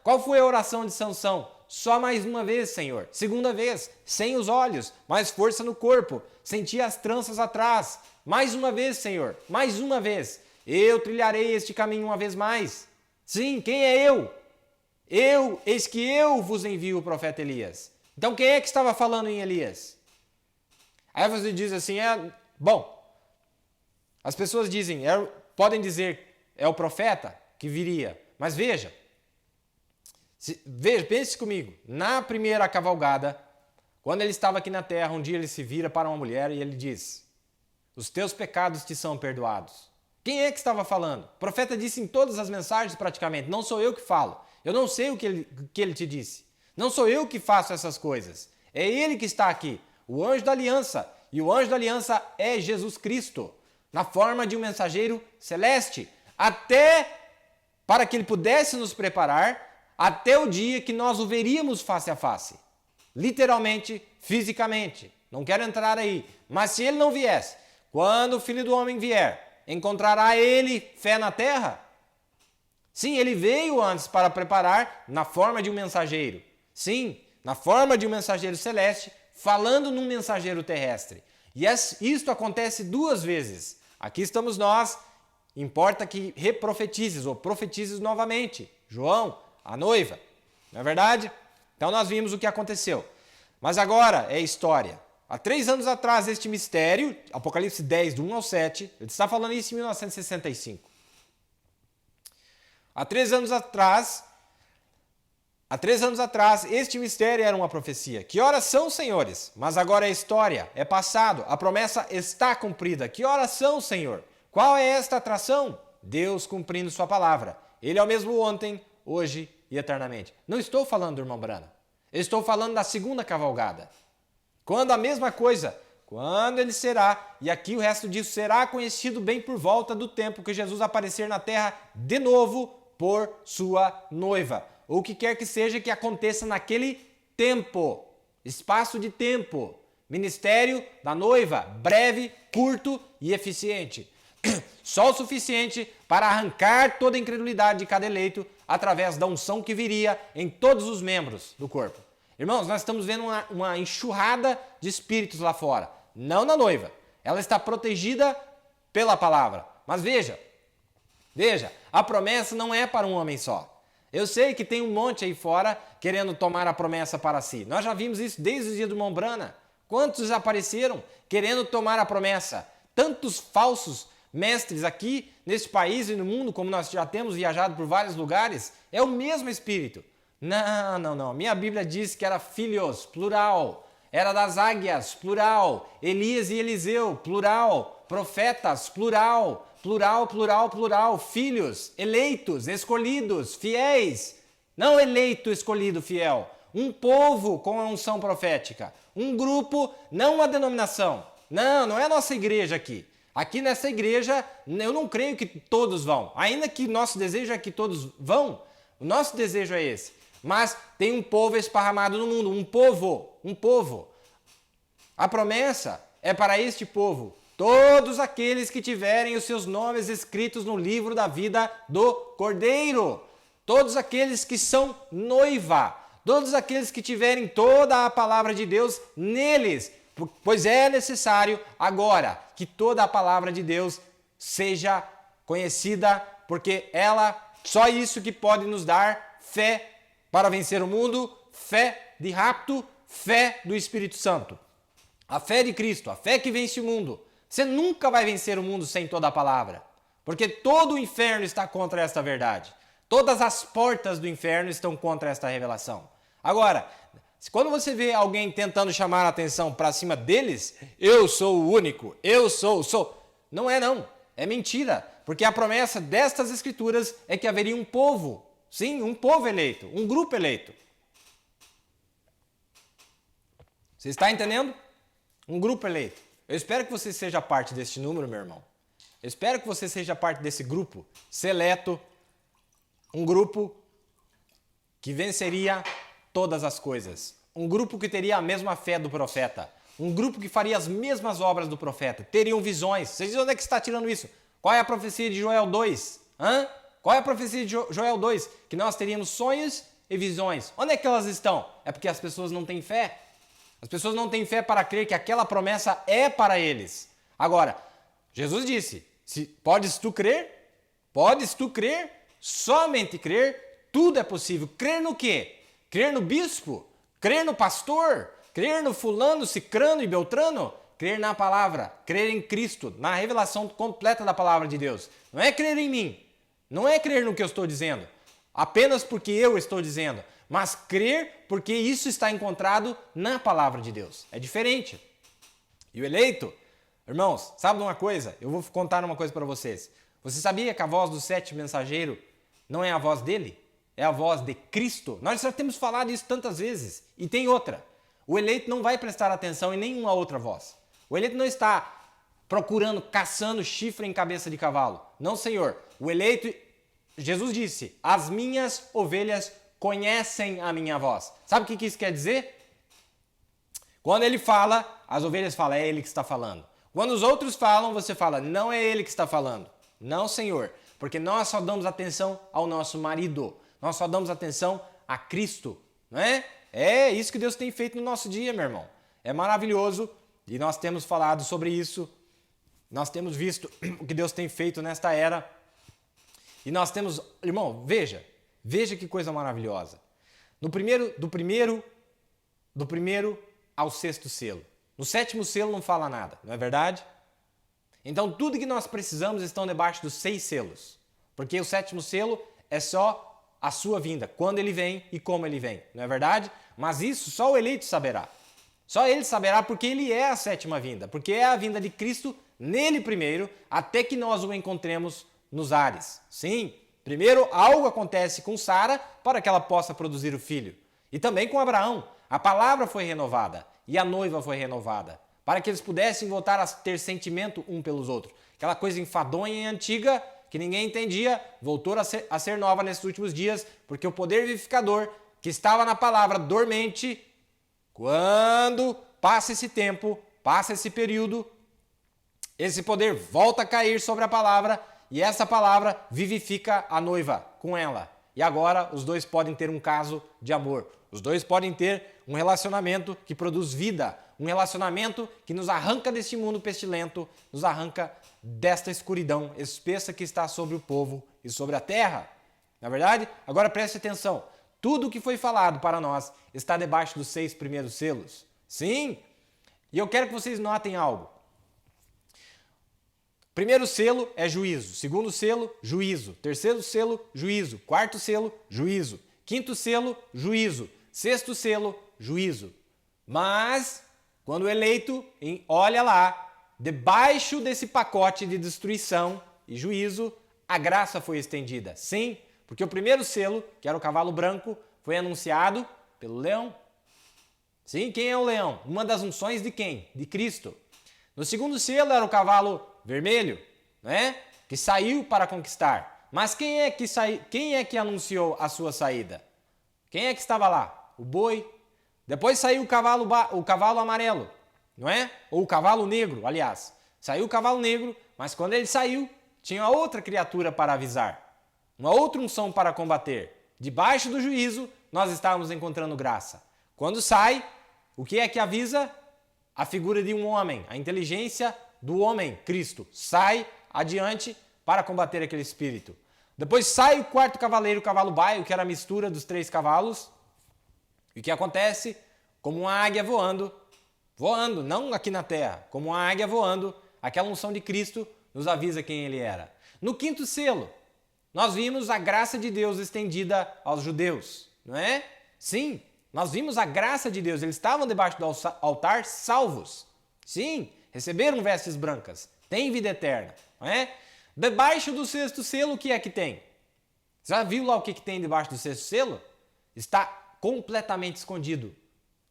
Qual foi a oração de Sansão? Só mais uma vez, Senhor. Segunda vez, sem os olhos, mais força no corpo. Senti as tranças atrás. Mais uma vez, Senhor. Mais uma vez. Eu trilharei este caminho uma vez mais. Sim, quem é eu? Eis que eu vos envio o profeta Elias. Então quem é que estava falando em Elias? Aí você diz assim, as pessoas dizem, podem dizer, é o profeta que viria. Mas veja, pense comigo, na primeira cavalgada, quando ele estava aqui na terra, um dia ele se vira para uma mulher e ele diz, os teus pecados te são perdoados. Quem é que estava falando? O profeta disse em todas as mensagens praticamente, não sou eu que falo. Eu não sei o que ele te disse. Não sou eu que faço essas coisas. É ele que está aqui, o anjo da aliança. E o anjo da aliança é Jesus Cristo, na forma de um mensageiro celeste, até para que ele pudesse nos preparar até o dia que nós o veríamos face a face. Literalmente, fisicamente. Não quero entrar aí. Mas se ele não viesse, quando o Filho do Homem vier, encontrará ele fé na terra? Sim, ele veio antes para preparar na forma de um mensageiro. Sim, na forma de um mensageiro celeste, falando num mensageiro terrestre. E isto acontece 2 vezes. Aqui estamos nós, importa que reprofetizes ou profetizes novamente. João, a noiva. Não é verdade? Então nós vimos o que aconteceu. Mas agora é história. Há 3 anos atrás, este mistério, Apocalipse 10, do 1 ao 7, ele está falando isso em 1965. Há 3 anos atrás, este mistério era uma profecia. Que horas são, senhores? Mas agora é história, é passado, a promessa está cumprida. Que horas são, Senhor? Qual é esta atração? Deus cumprindo sua palavra. Ele é o mesmo ontem, hoje e eternamente. Não estou falando do irmão Brana. Eu estou falando da segunda cavalgada. Quando a mesma coisa, quando ele será, e aqui o resto disso, será conhecido bem por volta do tempo que Jesus aparecer na terra de novo por sua noiva. Ou o que quer que seja que aconteça naquele tempo, espaço de tempo. Ministério da noiva, breve, curto e eficiente. Só o suficiente para arrancar toda a incredulidade de cada eleito através da unção que viria em todos os membros do corpo. Irmãos, nós estamos vendo uma enxurrada de espíritos lá fora. Não na noiva. Ela está protegida pela palavra. Mas veja, a promessa não é para um homem só. Eu sei que tem um monte aí fora querendo tomar a promessa para si. Nós já vimos isso desde o dia do irmão Brana. Quantos apareceram querendo tomar a promessa? Tantos falsos mestres aqui nesse país e no mundo, como nós já temos viajado por vários lugares, é o mesmo espírito. Não. Minha Bíblia diz que era filhos, plural. Era das águias, plural. Elias e Eliseu, plural. Profetas, plural. Plural, plural, plural. Filhos, eleitos, escolhidos, fiéis. Não eleito, escolhido, fiel. Um povo com a unção profética. Um grupo, não uma denominação. Não é a nossa igreja aqui. Aqui nessa igreja, eu não creio que todos vão. Ainda que nosso desejo é que todos vão, o nosso desejo é esse. Mas tem um povo esparramado no mundo, um povo. A promessa é para este povo. Todos aqueles que tiverem os seus nomes escritos no livro da vida do Cordeiro. Todos aqueles que são noiva. Todos aqueles que tiverem toda a palavra de Deus neles. Pois é necessário agora que toda a palavra de Deus seja conhecida, porque só isso que pode nos dar fé para vencer o mundo, fé de rapto, fé do Espírito Santo. A fé de Cristo, a fé que vence o mundo. Você nunca vai vencer o mundo sem toda a palavra, porque todo o inferno está contra esta verdade. Todas as portas do inferno estão contra esta revelação. Agora, quando você vê alguém tentando chamar a atenção para cima deles, eu sou o único, eu sou. Não é não, é mentira, porque a promessa destas escrituras é que haveria um povo, sim, um povo eleito, um grupo eleito. Você está entendendo? Um grupo eleito. Eu espero que você seja parte deste número, meu irmão. Eu espero que você seja parte desse grupo seleto, um grupo que venceria todas as coisas. Um grupo que teria a mesma fé do profeta. Um grupo que faria as mesmas obras do profeta. Teriam visões. Vocês dizem onde é que você está tirando isso? Qual é a profecia de Joel 2? Qual é a profecia de Joel 2? Que nós teríamos sonhos e visões. Onde é que elas estão? É porque as pessoas não têm fé. As pessoas não têm fé para crer que aquela promessa é para eles. Agora, Jesus disse, podes tu crer? Podes tu crer? Somente crer, tudo é possível. Crer no quê? Crer no bispo? Crer no pastor? Crer no fulano, cicrano e beltrano? Crer na palavra, crer em Cristo, na revelação completa da palavra de Deus. Não é crer em mim, não é crer no que eu estou dizendo, apenas porque eu estou dizendo, mas crer porque isso está encontrado na palavra de Deus. É diferente. E o eleito, irmãos, sabe de uma coisa? Eu vou contar uma coisa para vocês. Você sabia que a voz do sétimo mensageiro não é a voz dele? É a voz de Cristo. Nós já temos falado isso tantas vezes. E tem outra. O eleito não vai prestar atenção em nenhuma outra voz. O eleito não está procurando, caçando chifre em cabeça de cavalo. Não, Senhor. O eleito, Jesus disse, as minhas ovelhas conhecem a minha voz. Sabe o que isso quer dizer? Quando ele fala, as ovelhas falam, é ele que está falando. Quando os outros falam, você fala, não é ele que está falando. Não, Senhor. Porque nós só damos atenção ao nosso marido. Nós só damos atenção a Cristo, não é? É isso que Deus tem feito no nosso dia, meu irmão. É maravilhoso e nós temos falado sobre isso. Nós temos visto o que Deus tem feito nesta era. E nós temos, irmão, veja que coisa maravilhosa. Do primeiro ao sexto selo. No sétimo selo não fala nada, não é verdade? Então tudo que nós precisamos estão debaixo dos 6 selos. Porque o sétimo selo é só a sua vinda, quando ele vem e como ele vem, não é verdade? Mas isso só o eleito saberá. Só ele saberá porque ele é a sétima vinda, porque é a vinda de Cristo nele primeiro, até que nós o encontremos nos ares. Sim, primeiro algo acontece com Sara para que ela possa produzir o filho. E também com Abraão. A palavra foi renovada e a noiva foi renovada, para que eles pudessem voltar a ter sentimento um pelos outros. Aquela coisa enfadonha e antiga que ninguém entendia, voltou a ser nova nesses últimos dias, porque o poder vivificador que estava na palavra dormente, quando passa esse tempo, passa esse período, esse poder volta a cair sobre a palavra e essa palavra vivifica a noiva com ela. E agora os dois podem ter um caso de amor. Os dois podem ter um relacionamento que produz vida, um relacionamento que nos arranca deste mundo pestilento, nos arranca desta escuridão espessa que está sobre o povo e sobre a terra. Na verdade, agora preste atenção. Tudo o que foi falado para nós está debaixo dos 6 primeiros selos. Sim, e eu quero que vocês notem algo. Primeiro selo é juízo, segundo selo, juízo, terceiro selo, juízo, quarto selo, juízo, quinto selo, juízo, sexto selo, juízo. Mas, quando o eleito olha lá, debaixo desse pacote de destruição, e juízo, a graça foi estendida. Sim, porque o primeiro selo, que era o cavalo branco, foi anunciado pelo leão. Sim, quem é o leão? Uma das unções de quem? De Cristo. No segundo selo era o cavalo vermelho, né? Que saiu para conquistar. Mas quem é que anunciou a sua saída? Quem é que estava lá? O boi. Depois saiu o cavalo amarelo, não é? Ou o cavalo negro, aliás. Saiu o cavalo negro, mas quando ele saiu, tinha outra criatura para avisar. Uma outra unção para combater. Debaixo do juízo, nós estávamos encontrando graça. Quando sai, o que é que avisa? A figura de um homem, a inteligência do homem, Cristo, sai adiante para combater aquele espírito. Depois sai o quarto cavaleiro, o cavalo baio, que era a mistura dos 3 cavalos. E o que acontece? Como uma águia voando, não aqui na terra, como uma águia voando, aquela unção de Cristo nos avisa quem ele era. No quinto selo, nós vimos a graça de Deus estendida aos judeus, não é? Sim, nós vimos a graça de Deus, eles estavam debaixo do altar salvos. Sim, receberam vestes brancas, têm vida eterna, não é? Debaixo do sexto selo, o que é que tem? Já viu lá o que tem debaixo do sexto selo? Está completamente escondido.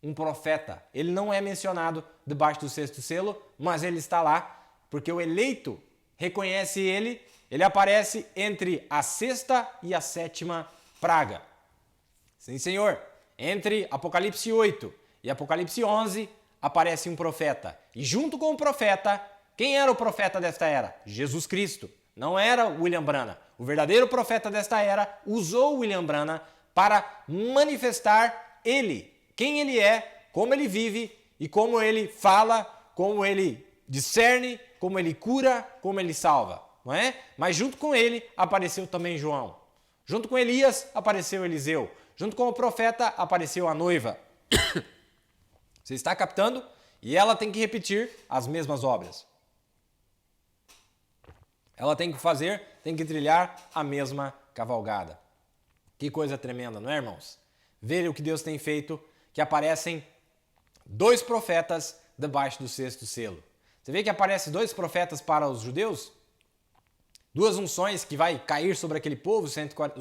Um profeta. Ele não é mencionado debaixo do sexto selo, mas ele está lá, porque o eleito reconhece ele, ele aparece entre a sexta e a sétima praga. Sim, Senhor. Entre Apocalipse 8 e Apocalipse 11, aparece um profeta. E junto com o profeta, quem era o profeta desta era? Jesus Cristo. Não era William Branham. O verdadeiro profeta desta era usou William Branham para manifestar ele, quem ele é, como ele vive e como ele fala, como ele discerne, como ele cura, como ele salva, não é? Mas junto com ele apareceu também João. Junto com Elias apareceu Eliseu. Junto com o profeta apareceu a noiva. Você está captando? E ela tem que repetir as mesmas obras. Ela tem que trilhar a mesma cavalgada. Que coisa tremenda, não é, irmãos? Ver o que Deus tem feito, que aparecem 2 profetas debaixo do sexto selo. Você vê que aparecem 2 profetas para os judeus? 2 unções que vai cair sobre aquele povo, os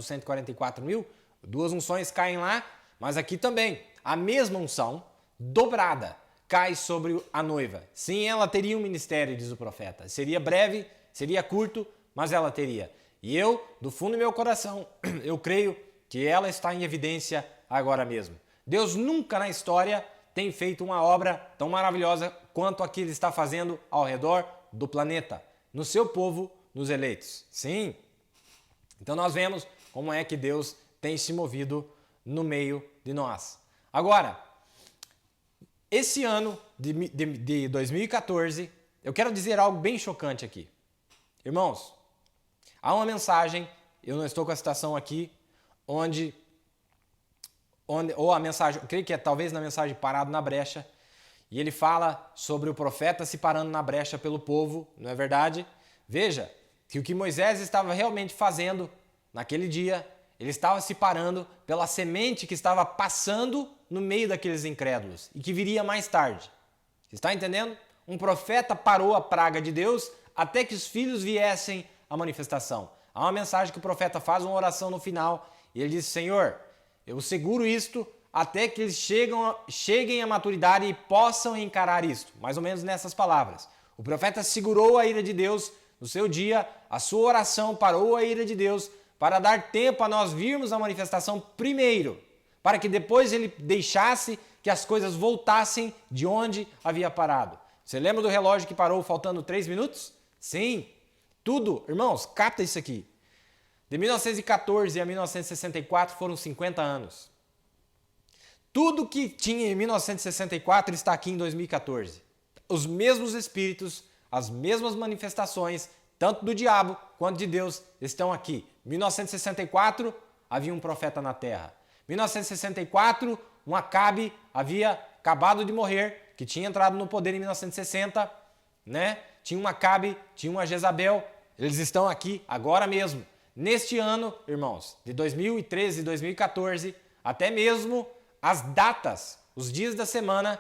144 mil. 2 unções caem lá, mas aqui também. A mesma unção, dobrada, cai sobre a noiva. Sim, ela teria um ministério, diz o profeta. Seria breve, seria curto, mas ela teria. E eu, do fundo do meu coração, eu creio que ela está em evidência agora mesmo. Deus nunca na história tem feito uma obra tão maravilhosa quanto a que Ele está fazendo ao redor do planeta, no seu povo, nos eleitos. Sim. Então nós vemos como é que Deus tem se movido no meio de nós. Agora, esse ano de 2014, eu quero dizer algo bem chocante aqui. Irmãos, há uma mensagem, eu não estou com a citação aqui, ou a mensagem, eu creio que é talvez na mensagem Parado na Brecha, e ele fala sobre o profeta se parando na brecha pelo povo, não é verdade? Veja que o que Moisés estava realmente fazendo naquele dia, ele estava se parando pela semente que estava passando no meio daqueles incrédulos e que viria mais tarde. Você está entendendo? Um profeta parou a praga de Deus até que os filhos viessem à manifestação. Há uma mensagem que o profeta faz, uma oração no final, e ele diz: Senhor, eu seguro isto até que eles cheguem à maturidade e possam encarar isto. Mais ou menos nessas palavras. O profeta segurou a ira de Deus no seu dia, a sua oração parou a ira de Deus para dar tempo a nós virmos a manifestação primeiro, para que depois ele deixasse que as coisas voltassem de onde havia parado. Você lembra do relógio que parou faltando 3 minutos? Sim. Tudo, irmãos, capta isso aqui. De 1914 a 1964 foram 50 anos. Tudo que tinha em 1964 está aqui em 2014. Os mesmos espíritos, as mesmas manifestações, tanto do diabo quanto de Deus, estão aqui. 1964, havia um profeta na terra. 1964, um Acabe havia acabado de morrer, que tinha entrado no poder em 1960, né? Tinha um Acabe, tinha uma Jezabel, eles estão aqui agora mesmo. Neste ano, irmãos, de 2013 e 2014, até mesmo as datas, os dias da semana,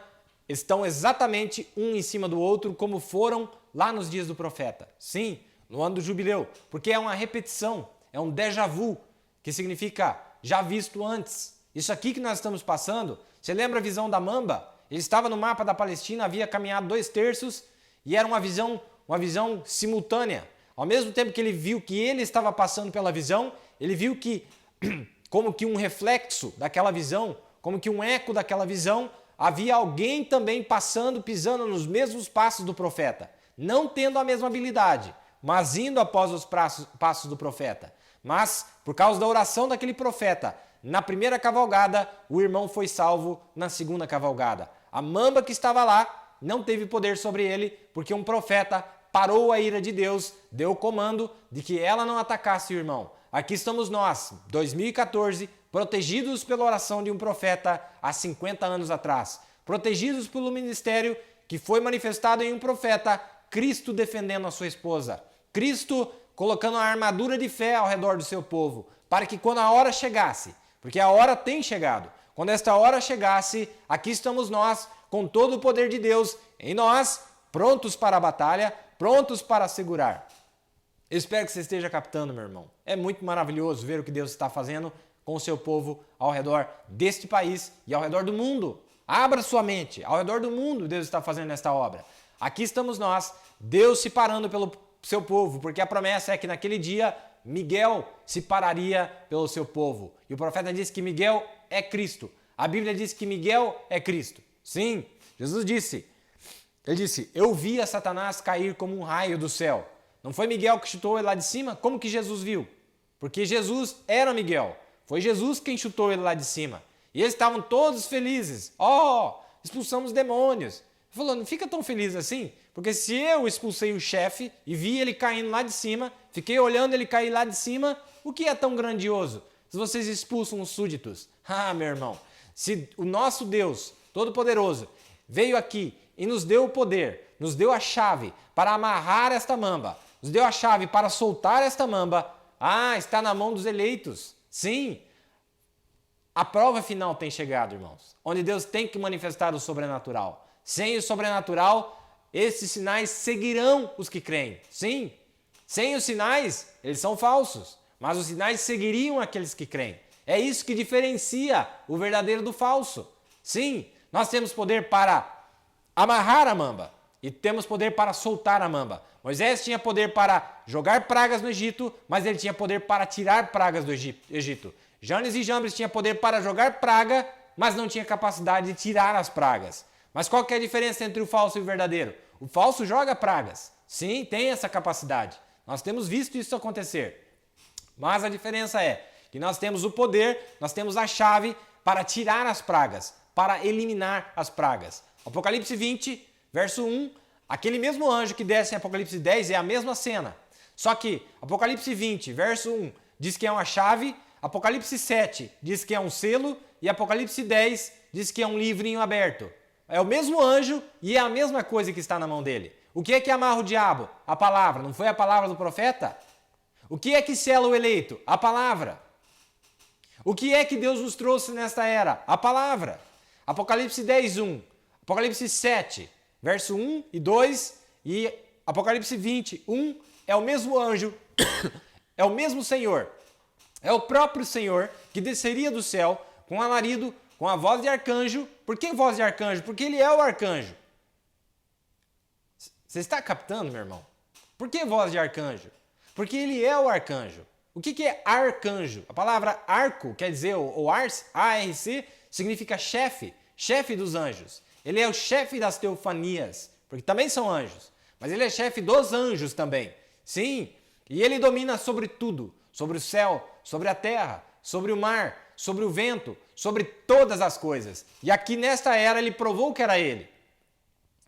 estão exatamente um em cima do outro, como foram lá nos dias do profeta. Sim, no ano do jubileu, porque é uma repetição, é um déjà vu, que significa já visto antes. Isso aqui que nós estamos passando, você lembra a visão da mamba? Ele estava no mapa da Palestina, havia caminhado 2/3 e era uma visão simultânea. Ao mesmo tempo que ele viu que ele estava passando pela visão, ele viu que, como que um reflexo daquela visão, como que um eco daquela visão, havia alguém também passando, pisando nos mesmos passos do profeta, não tendo a mesma habilidade, mas indo após os passos do profeta. Mas, por causa da oração daquele profeta, na primeira cavalgada, o irmão foi salvo na segunda cavalgada. A mamba que estava lá não teve poder sobre ele, porque um profeta parou a ira de Deus, deu o comando de que ela não atacasse o irmão. Aqui estamos nós, 2014, protegidos pela oração de um profeta há 50 anos atrás. Protegidos pelo ministério que foi manifestado em um profeta, Cristo defendendo a sua esposa. Cristo colocando a armadura de fé ao redor do seu povo, para que quando a hora chegasse, porque a hora tem chegado, quando esta hora chegasse, aqui estamos nós, com todo o poder de Deus em nós, prontos para a batalha, prontos para segurar. Eu espero que você esteja captando, meu irmão. É muito maravilhoso ver o que Deus está fazendo com o seu povo ao redor deste país e ao redor do mundo. Abra sua mente, ao redor do mundo Deus está fazendo esta obra. Aqui estamos nós, Deus se parando pelo seu povo, porque a promessa é que naquele dia Miguel se pararia pelo seu povo. E o profeta disse que Miguel é Cristo. A Bíblia diz que Miguel é Cristo. Sim, Jesus disse, ele disse, eu vi a Satanás cair como um raio do céu. Não foi Miguel que chutou ele lá de cima? Como que Jesus viu? Porque Jesus era Miguel. Foi Jesus quem chutou ele lá de cima. E eles estavam todos felizes. Expulsamos demônios. Ele falou, não fica tão feliz assim, porque se eu expulsei o chefe e vi ele caindo lá de cima, fiquei olhando ele cair lá de cima, o que é tão grandioso? Se vocês expulsam os súditos. Meu irmão, se o nosso Deus Todo-Poderoso veio aqui e nos deu o poder, nos deu a chave para amarrar esta mamba, nos deu a chave para soltar esta mamba, está na mão dos eleitos. Sim, a prova final tem chegado, irmãos, onde Deus tem que manifestar o sobrenatural. Sem o sobrenatural, esses sinais seguirão os que creem. Sim, sem os sinais, eles são falsos, mas os sinais seguiriam aqueles que creem. É isso que diferencia o verdadeiro do falso. Sim, nós temos poder para amarrar a mamba e temos poder para soltar a mamba. Moisés tinha poder para jogar pragas no Egito, mas ele tinha poder para tirar pragas do Egito. Janes e Jambres tinha poder para jogar praga, mas não tinha capacidade de tirar as pragas. Mas qual que é a diferença entre o falso e o verdadeiro? O falso joga pragas. Sim, tem essa capacidade. Nós temos visto isso acontecer. Mas a diferença é que nós temos o poder, nós temos a chave para tirar as pragas, para eliminar as pragas. Apocalipse 20, verso 1, aquele mesmo anjo que desce em Apocalipse 10 é a mesma cena. Só que Apocalipse 20, verso 1, diz que é uma chave, Apocalipse 7 diz que é um selo e Apocalipse 10 diz que é um livrinho aberto. É o mesmo anjo e é a mesma coisa que está na mão dele. O que é que amarra o diabo? A palavra. Não foi a palavra do profeta? O que é que sela o eleito? A palavra. O que é que Deus nos trouxe nesta era? A palavra. Apocalipse 10, 1. Apocalipse 7, verso 1 e 2. E Apocalipse 20, 1. É o mesmo anjo. É o mesmo Senhor. É o próprio Senhor que desceria do céu com alarido, com a voz de arcanjo. Por que voz de arcanjo? Porque ele é o arcanjo. Você está captando, meu irmão? Por que voz de arcanjo? Porque ele é o arcanjo. O que é arcanjo? A palavra arco, quer dizer, o ars, A-R-C, significa chefe, chefe dos anjos. Ele é o chefe das teofanias, porque também são anjos. Mas ele é chefe dos anjos também. Sim, e ele domina sobre tudo. Sobre o céu, sobre a terra, sobre o mar, sobre o vento, sobre todas as coisas. E aqui nesta era ele provou que era ele.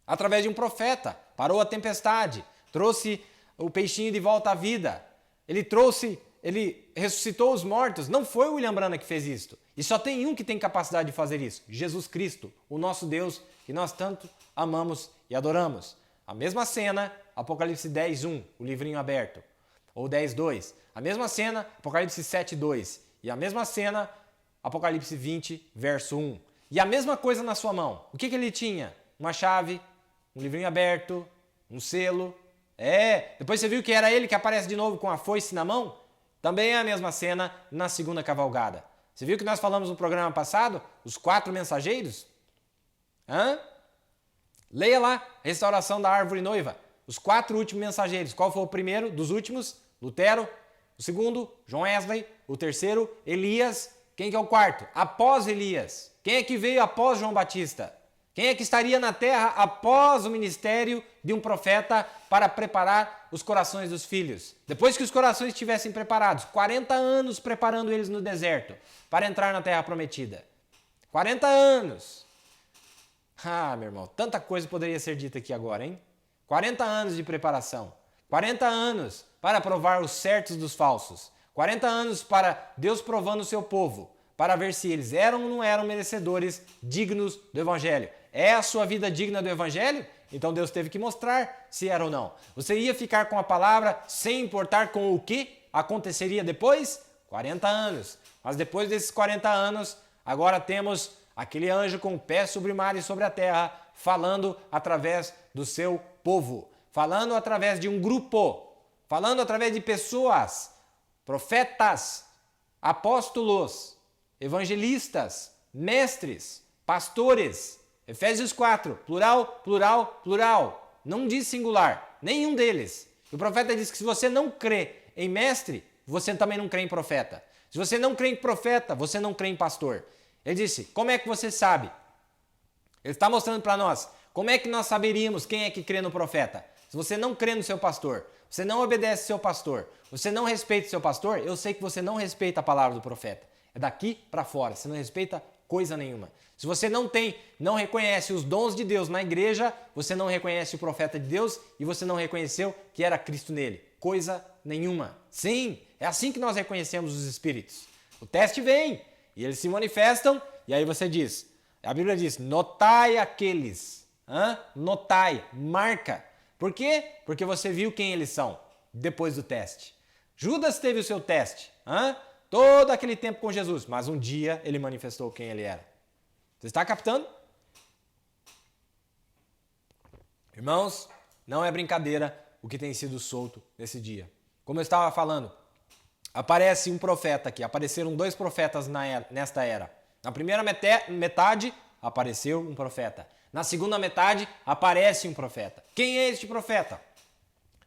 Através de um profeta, parou a tempestade, trouxe o peixinho de volta à vida. Ele ressuscitou os mortos. Não foi o William Branham que fez isso. E só tem um que tem capacidade de fazer isso. Jesus Cristo, o nosso Deus, que nós tanto amamos e adoramos. A mesma cena, Apocalipse 10, 1, o livrinho aberto. Ou 10, 2. A mesma cena, Apocalipse 7, 2. E a mesma cena, Apocalipse 20, verso 1. E a mesma coisa na sua mão. O que ele tinha? Uma chave, um livrinho aberto, um selo. Depois você viu que era ele que aparece de novo com a foice na mão? Também é a mesma cena na segunda cavalgada. Você viu que nós falamos no programa passado? Os 4 mensageiros? Leia lá, restauração da árvore noiva. Os 4 últimos mensageiros. Qual foi o primeiro dos últimos? Lutero. O segundo, John Wesley. O terceiro, Elias. Quem que é o quarto? Após Elias. Quem é que veio após João Batista? Quem é que estaria na terra após o ministério de um profeta para preparar os corações dos filhos? Depois que os corações estivessem preparados, 40 anos preparando eles no deserto para entrar na terra prometida. 40 anos. Meu irmão, tanta coisa poderia ser dita aqui agora, hein? 40 anos de preparação. 40 anos para provar os certos dos falsos. 40 anos para Deus provando o seu povo, para ver se eles eram ou não eram merecedores dignos do Evangelho. É a sua vida digna do Evangelho? Então Deus teve que mostrar se era ou não. Você ia ficar com a palavra sem importar com o que aconteceria depois? 40 anos. Mas depois desses 40 anos, agora temos aquele anjo com o pé sobre o mar e sobre a terra, falando através do seu povo, falando através de um grupo, falando através de pessoas, profetas, apóstolos, evangelistas, mestres, pastores. Efésios 4, plural, plural, plural. Não diz singular, nenhum deles. O profeta diz que se você não crê em mestre, você também não crê em profeta. Se você não crê em profeta, você não crê em pastor. Ele disse, como é que você sabe? Ele está mostrando para nós, como é que nós saberíamos quem é que crê no profeta? Se você não crê no seu pastor, você não obedece ao seu pastor, você não respeita o seu pastor, eu sei que você não respeita a palavra do profeta. É daqui para fora, você não respeita coisa nenhuma. Se você não reconhece os dons de Deus na igreja, você não reconhece o profeta de Deus e você não reconheceu que era Cristo nele. Coisa nenhuma. Sim, é assim que nós reconhecemos os espíritos. O teste vem e eles se manifestam e aí você diz, a Bíblia diz, notai aqueles. Notai, marca. Por quê? Porque você viu quem eles são depois do teste. Judas teve o seu teste. Todo aquele tempo com Jesus, mas um dia ele manifestou quem ele era. Você está captando? Irmãos, não é brincadeira o que tem sido solto nesse dia. Como eu estava falando, aparece um profeta aqui. Apareceram 2 profetas nesta era. Na primeira metade, apareceu um profeta. Na segunda metade, aparece um profeta. Quem é este profeta?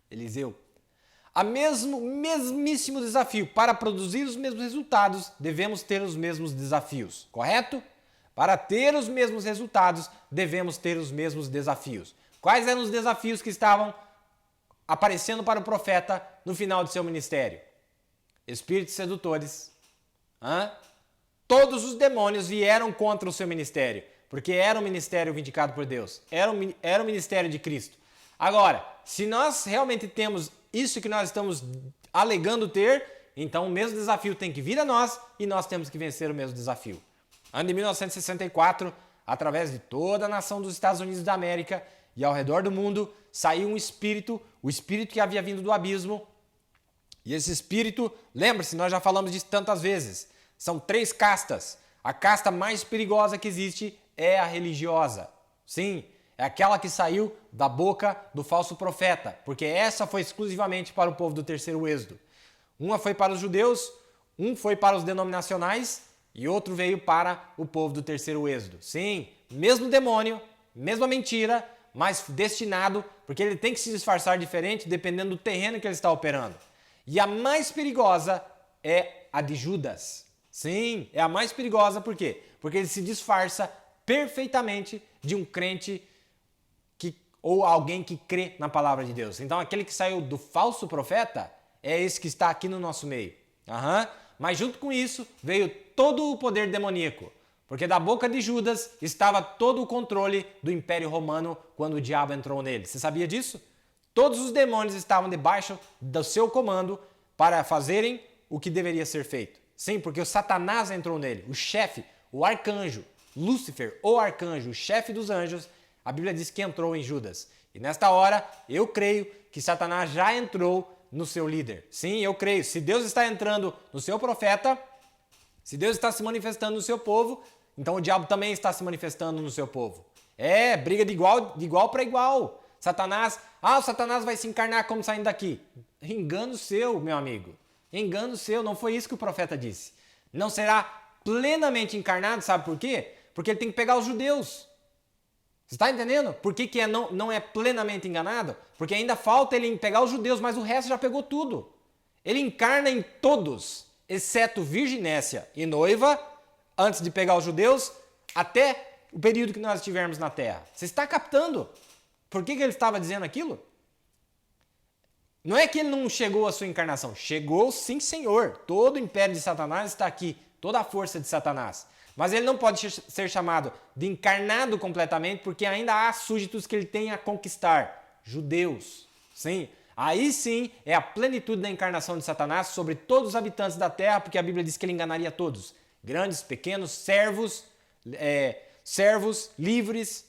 Eliseu. Mesmíssimo desafio. Para produzir os mesmos resultados, devemos ter os mesmos desafios. Correto? Para ter os mesmos resultados, devemos ter os mesmos desafios. Quais eram os desafios que estavam aparecendo para o profeta no final de seu ministério? Espíritos sedutores. Todos os demônios vieram contra o seu ministério, porque era um ministério vindicado por Deus. Era o ministério de Cristo. Agora, se nós realmente temos isso que nós estamos alegando ter, então o mesmo desafio tem que vir a nós e nós temos que vencer o mesmo desafio. Ano de 1964, através de toda a nação dos Estados Unidos da América e ao redor do mundo, saiu um espírito, o espírito que havia vindo do abismo. E esse espírito, lembre-se, nós já falamos disso tantas vezes, são 3 castas. A casta mais perigosa que existe é a religiosa. Sim, é aquela que saiu da boca do falso profeta, porque essa foi exclusivamente para o povo do terceiro êxodo. Uma foi para os judeus, um foi para os denominacionais e outro veio para o povo do terceiro êxodo. Sim, mesmo demônio, mesma mentira, mas destinado, porque ele tem que se disfarçar diferente dependendo do terreno que ele está operando. E a mais perigosa é a de Judas. Sim, é a mais perigosa, por quê? Porque ele se disfarça perfeitamente de um crente ou alguém que crê na palavra de Deus. Então aquele que saiu do falso profeta é esse que está aqui no nosso meio. Mas junto com isso veio todo o poder demoníaco, porque da boca de Judas estava todo o controle do Império Romano quando o diabo entrou nele. Você sabia disso? Todos os demônios estavam debaixo do seu comando para fazerem o que deveria ser feito. Sim, porque o Satanás entrou nele, o chefe, o arcanjo, Lúcifer, o arcanjo, o chefe dos anjos, a Bíblia diz que entrou em Judas. E nesta hora, eu creio que Satanás já entrou no seu líder. Sim, eu creio. Se Deus está entrando no seu profeta, se Deus está se manifestando no seu povo, então o diabo também está se manifestando no seu povo. É, briga de igual para igual. O Satanás vai se encarnar como saindo daqui. Engano seu, meu amigo. Engano seu, não foi isso que o profeta disse. Não será plenamente encarnado, sabe por quê? Porque ele tem que pegar os judeus. Você está entendendo? Por que não é plenamente enganado? Porque ainda falta ele pegar os judeus, mas o resto já pegou tudo. Ele encarna em todos, exceto virginécia e noiva, antes de pegar os judeus, até o período que nós estivermos na terra. Você está captando? Por que ele estava dizendo aquilo? Não é que ele não chegou à sua encarnação. Chegou sim, Senhor. Todo o império de Satanás está aqui. Toda a força de Satanás. Mas ele não pode ser chamado de encarnado completamente, porque ainda há súditos que ele tem a conquistar. Judeus. Sim. Aí sim é a plenitude da encarnação de Satanás sobre todos os habitantes da terra, porque a Bíblia diz que ele enganaria todos. Grandes, pequenos, servos, livres.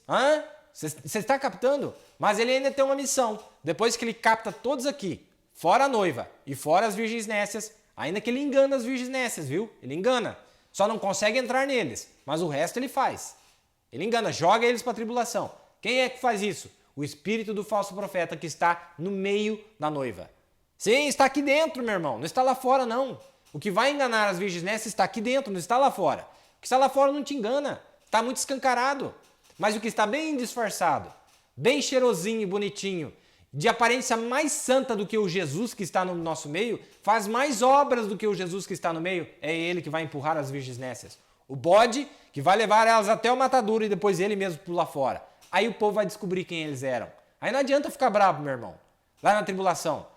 Você está captando? Mas ele ainda tem uma missão. Depois que ele capta todos aqui, fora a noiva e fora as virgens nécias, ainda que ele engana as virgens nécias, viu? Ele engana. Só não consegue entrar neles, mas o resto ele faz. Ele engana, joga eles para a tribulação. Quem é que faz isso? O espírito do falso profeta que está no meio da noiva. Sim, está aqui dentro, meu irmão. Não está lá fora, não. O que vai enganar as virgens nécias está aqui dentro, não está lá fora. O que está lá fora não te engana. Está muito escancarado. Mas o que está bem disfarçado, bem cheirosinho e bonitinho, de aparência mais santa do que o Jesus que está no nosso meio, faz mais obras do que o Jesus que está no meio, é ele que vai empurrar as virgens nécias. O bode que vai levar elas até o matadouro e depois ele mesmo pula fora. Aí o povo vai descobrir quem eles eram. Aí não adianta ficar bravo, meu irmão, lá na tribulação.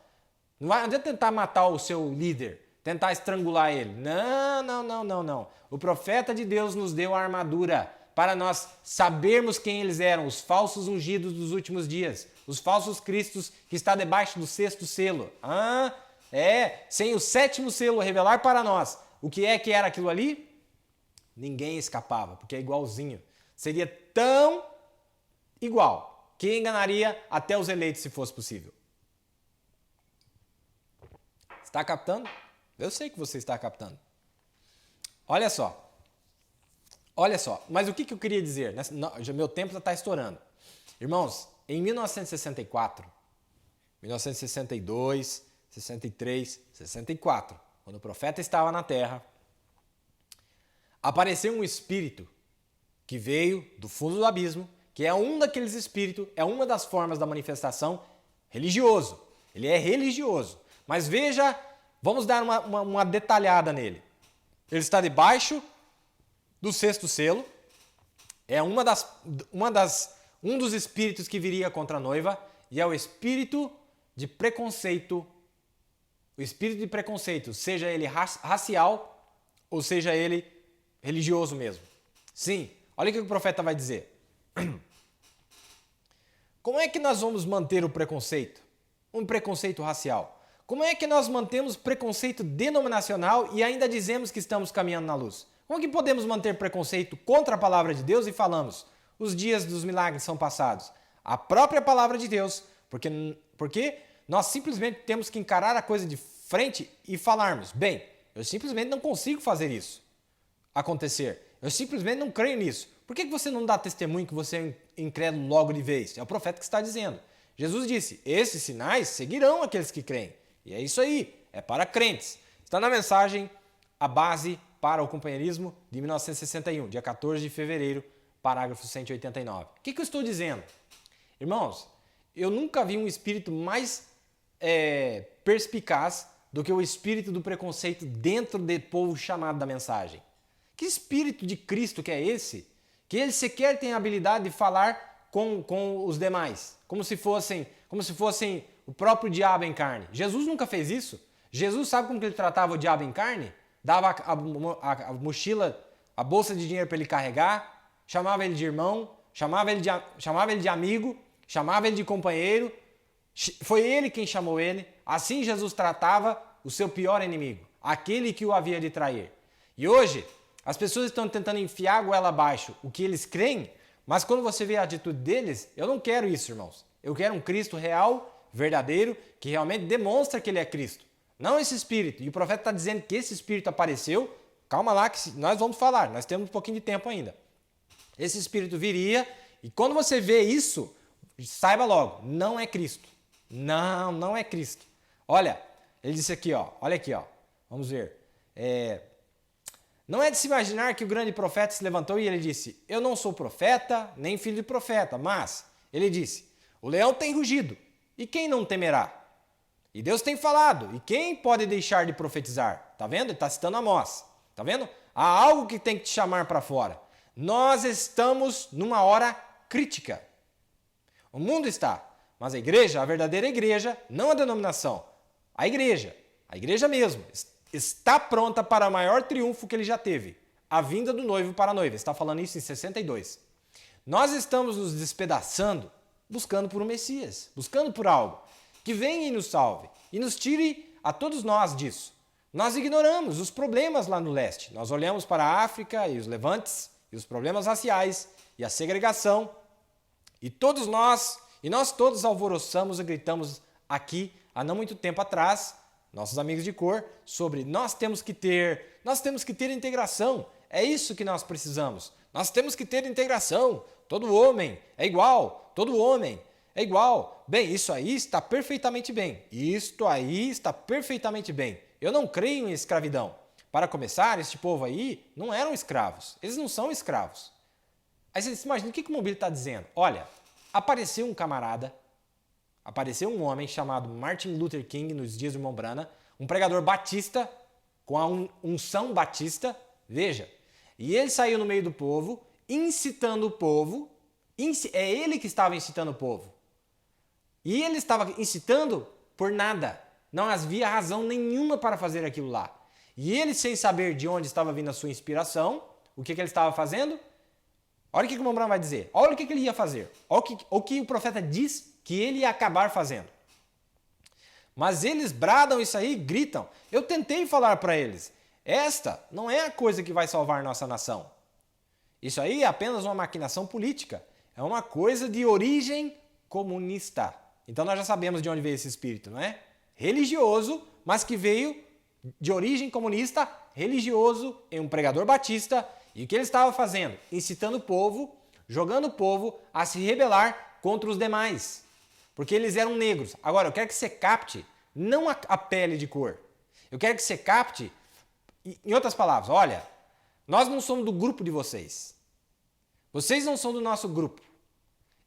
Não adianta tentar matar o seu líder, tentar estrangular ele. Não. O profeta de Deus nos deu a armadura para nós sabermos quem eles eram, os falsos ungidos dos últimos dias, os falsos cristos que está debaixo do 6º selo. Sem o 7º selo revelar para nós o que era aquilo ali, ninguém escapava, porque é igualzinho. Seria tão igual que enganaria até os eleitos se fosse possível. Está captando? Eu sei que você está captando. Olha só, mas o que eu queria dizer? Meu tempo já está estourando. Irmãos, em 1964, 1962, 63, 64, quando o profeta estava na terra, apareceu um espírito que veio do fundo do abismo, que é um daqueles espíritos, é uma das formas da manifestação religioso. Ele é religioso. Mas veja, vamos dar uma detalhada nele. Ele está debaixo do 6º selo, é um dos espíritos que viria contra a noiva, e é o espírito de preconceito. O espírito de preconceito, seja ele racial ou seja ele religioso mesmo. Sim, olha o que o profeta vai dizer. Como é que nós vamos manter o preconceito? Um preconceito racial. Como é que nós mantemos preconceito denominacional e ainda dizemos que estamos caminhando na luz? Como que podemos manter preconceito contra a palavra de Deus e falamos, os dias dos milagres são passados? A própria palavra de Deus, porque nós simplesmente temos que encarar a coisa de frente e falarmos, bem, eu simplesmente não consigo fazer isso acontecer. Eu simplesmente não creio nisso. Por que você não dá testemunho que você é incrédulo logo de vez? É o profeta que está dizendo. Jesus disse, esses sinais seguirão aqueles que creem. E é isso aí, é para crentes. Está na mensagem A Base para o Companheirismo de 1961, dia 14 de fevereiro, parágrafo 189. O que eu estou dizendo? Irmãos, eu nunca vi um espírito mais perspicaz do que o espírito do preconceito dentro do povo chamado da mensagem. Que espírito de Cristo que é esse? Que ele sequer tem a habilidade de falar com os demais, como se fossem o próprio diabo em carne. Jesus nunca fez isso. Jesus sabe como que ele tratava o diabo em carne? Dava a mochila, a bolsa de dinheiro para ele carregar, chamava ele de irmão, chamava ele de amigo, chamava ele de companheiro. Foi ele quem chamou ele. Assim Jesus tratava o seu pior inimigo, aquele que o havia de trair. E hoje, as pessoas estão tentando enfiar a goela abaixo o que eles creem, mas quando você vê a atitude deles, eu não quero isso, irmãos. Eu quero um Cristo real, verdadeiro, que realmente demonstra que ele é Cristo. Não esse espírito. E o profeta está dizendo que esse espírito apareceu. Calma lá que nós vamos falar. Nós temos um pouquinho de tempo ainda. Esse espírito viria e quando você vê isso, saiba logo, não é Cristo. Não, não é Cristo. Olha, ele disse aqui, ó, olha aqui, ó. Vamos ver. Não é de se imaginar que o grande profeta se levantou e ele disse: eu não sou profeta, nem filho de profeta, mas ele disse: o leão tem rugido, e quem não temerá? E Deus tem falado, e quem pode deixar de profetizar? Tá vendo? Ele está citando Amós. Tá vendo? Há algo que tem que te chamar para fora. Nós estamos numa hora crítica. O mundo está, mas a igreja, a verdadeira igreja, não a denominação, a igreja mesmo, está pronta para o maior triunfo que ele já teve, a vinda do noivo para a noiva. Está falando isso em 62. Nós estamos nos despedaçando, buscando por um Messias, buscando por algo que venha e nos salve e nos tire a todos nós disso. Nós ignoramos os problemas lá no leste. Nós olhamos para a África e os levantes e os problemas raciais e a segregação e nós todos alvoroçamos e gritamos aqui há não muito tempo atrás, nossos amigos de cor, sobre nós temos que ter integração. É isso que nós precisamos. Nós temos que ter integração. Todo homem é igual. Todo homem é igual. Bem, isso aí está perfeitamente bem. Isto aí está perfeitamente bem. Eu não creio em escravidão. Para começar, este povo aí não eram escravos. Eles não são escravos. Aí você se imagina o que o Mobílio está dizendo. Olha, apareceu um camarada, apareceu um homem chamado Martin Luther King nos dias do irmão Branham, um pregador batista, com a unção batista, veja, e ele saiu no meio do povo, incitando o povo, é ele que estava incitando o povo. E ele estava incitando por nada, não havia razão nenhuma para fazer aquilo lá. E ele, sem saber de onde estava vindo a sua inspiração, o que ele estava fazendo? Olha o que o irmão Branham vai dizer, olha o que ele ia fazer, olha o que o profeta diz que ele ia acabar fazendo. Mas eles bradam isso aí, gritam. Eu tentei falar para eles, esta não é a coisa que vai salvar nossa nação. Isso aí é apenas uma maquinação política, é uma coisa de origem comunista. Então nós já sabemos de onde veio esse espírito, não é? Religioso, mas que veio de origem comunista, religioso, em um pregador batista. E o que ele estava fazendo? Incitando o povo, jogando o povo a se rebelar contra os demais. Porque eles eram negros. Agora, eu quero que você capte não a pele de cor. Eu quero que você capte, em outras palavras, olha, nós não somos do grupo de vocês. Vocês não são do nosso grupo.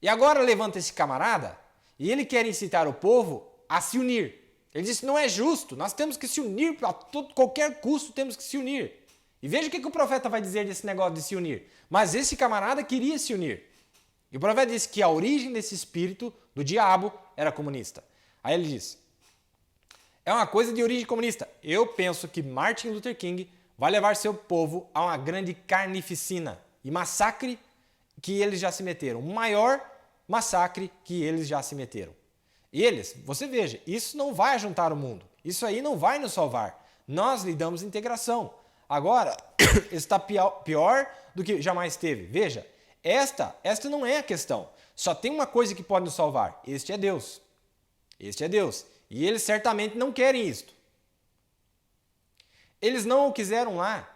E agora levanta esse camarada e ele quer incitar o povo a se unir. Ele disse, não é justo, nós temos que se unir, a qualquer custo temos que se unir. E veja o que o profeta vai dizer desse negócio de se unir. Mas esse camarada queria se unir. E o profeta disse que a origem desse espírito do diabo era comunista. Aí ele diz, é uma coisa de origem comunista. Eu penso que Martin Luther King vai levar seu povo a uma grande carnificina e massacre que eles já se meteram. O maior massacre que eles já se meteram. E eles, você veja, isso não vai juntar o mundo. Isso aí não vai nos salvar. Nós lhe damos integração. Agora, está pior do que jamais teve. Veja, esta não é a questão. Só tem uma coisa que pode nos salvar. Este é Deus. Este é Deus. E eles certamente não querem isto. Eles não o quiseram lá.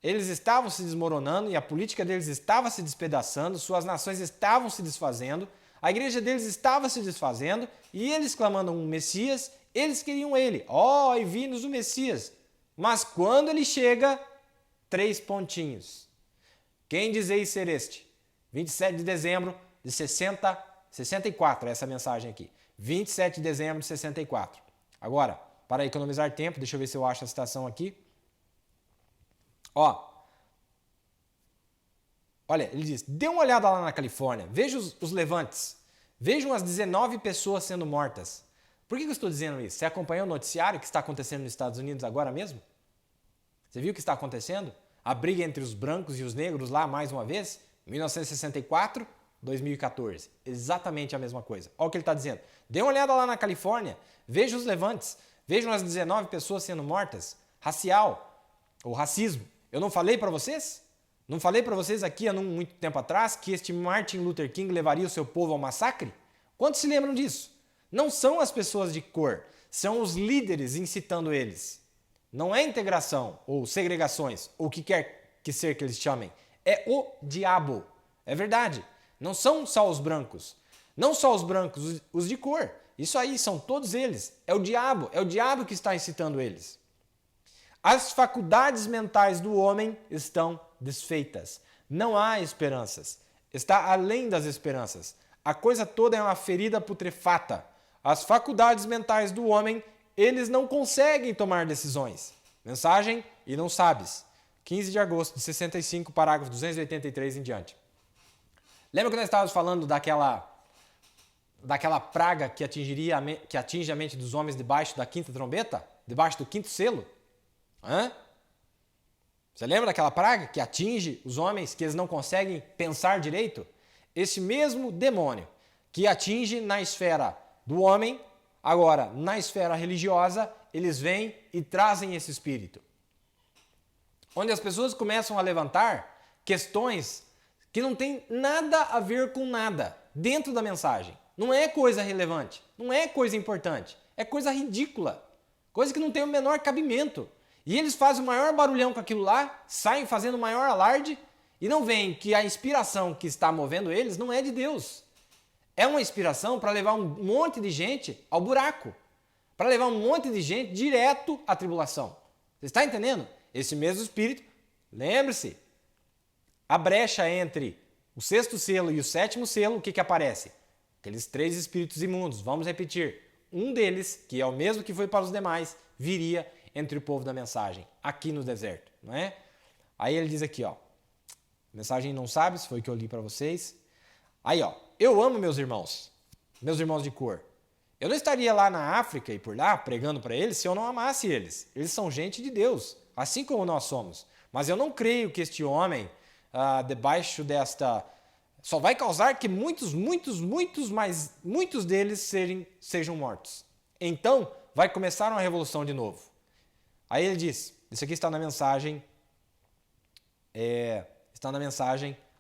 Eles estavam se desmoronando e a política deles estava se despedaçando, suas nações estavam se desfazendo, a igreja deles estava se desfazendo e eles clamando um Messias, eles queriam ele. Ó, e vi-nos o Messias. Mas quando ele chega, 3 pontinhos. Quem dizeis ser este? 27 de dezembro de 64, essa mensagem aqui. 27 de dezembro de 64. Agora, para economizar tempo, deixa eu ver se eu acho a citação aqui. Ó, olha, ele diz, dê uma olhada lá na Califórnia, veja os levantes, vejam as 19 pessoas sendo mortas. Por que eu estou dizendo isso? Você acompanhou o noticiário que está acontecendo nos Estados Unidos agora mesmo? Você viu o que está acontecendo? A briga entre os brancos e os negros lá mais uma vez? 1964, 2014. Exatamente a mesma coisa. Olha o que ele está dizendo. Dê uma olhada lá na Califórnia, veja os levantes, vejam as 19 pessoas sendo mortas, racial, ou racismo. Eu não falei para vocês? Não falei para vocês aqui há muito tempo atrás que este Martin Luther King levaria o seu povo ao massacre? Quantos se lembram disso? Não são as pessoas de cor, são os líderes incitando eles. Não é integração ou segregações, ou o que quer que ser que eles chamem. É o diabo. É verdade. Não são só os brancos. Não só os brancos, os de cor. Isso aí são todos eles. É o diabo que está incitando eles. As faculdades mentais do homem estão desfeitas. Não há esperanças. Está além das esperanças. A coisa toda é uma ferida putrefata. As faculdades mentais do homem, eles não conseguem tomar decisões. Mensagem e não sabes. 15 de agosto de 65, parágrafo 283 em diante. Lembra que nós estávamos falando daquela praga que atinge a mente dos homens debaixo da quinta trombeta? Debaixo do quinto selo? Você lembra daquela praga que atinge os homens, que eles não conseguem pensar direito? Esse mesmo demônio que atinge na esfera do homem, agora na esfera religiosa, eles vêm e trazem esse espírito. Onde as pessoas começam a levantar questões que não tem nada a ver com nada dentro da mensagem. Não é coisa relevante, não é coisa importante, é coisa ridícula, coisa que não tem o menor cabimento. E eles fazem o maior barulhão com aquilo lá, saem fazendo o maior alarde e não veem que a inspiração que está movendo eles não é de Deus. É uma inspiração para levar um monte de gente ao buraco, para levar um monte de gente direto à tribulação. Você está entendendo? Esse mesmo espírito, lembre-se, a brecha entre o sexto selo e o sétimo selo, o que aparece? Aqueles 3 espíritos imundos. Vamos repetir. Um deles, que é o mesmo que foi para os demais, viria entre o povo da mensagem, aqui no deserto, não é? Aí ele diz aqui, ó, mensagem não sabes, foi o que eu li para vocês. Aí, ó, eu amo meus irmãos de cor. Eu não estaria lá na África e por lá pregando para eles se eu não amasse eles. Eles são gente de Deus, assim como nós somos. Mas eu não creio que este homem, debaixo desta... Só vai causar que muitos deles sejam mortos. Então, vai começar uma revolução de novo. Aí ele diz, isso aqui está na mensagem,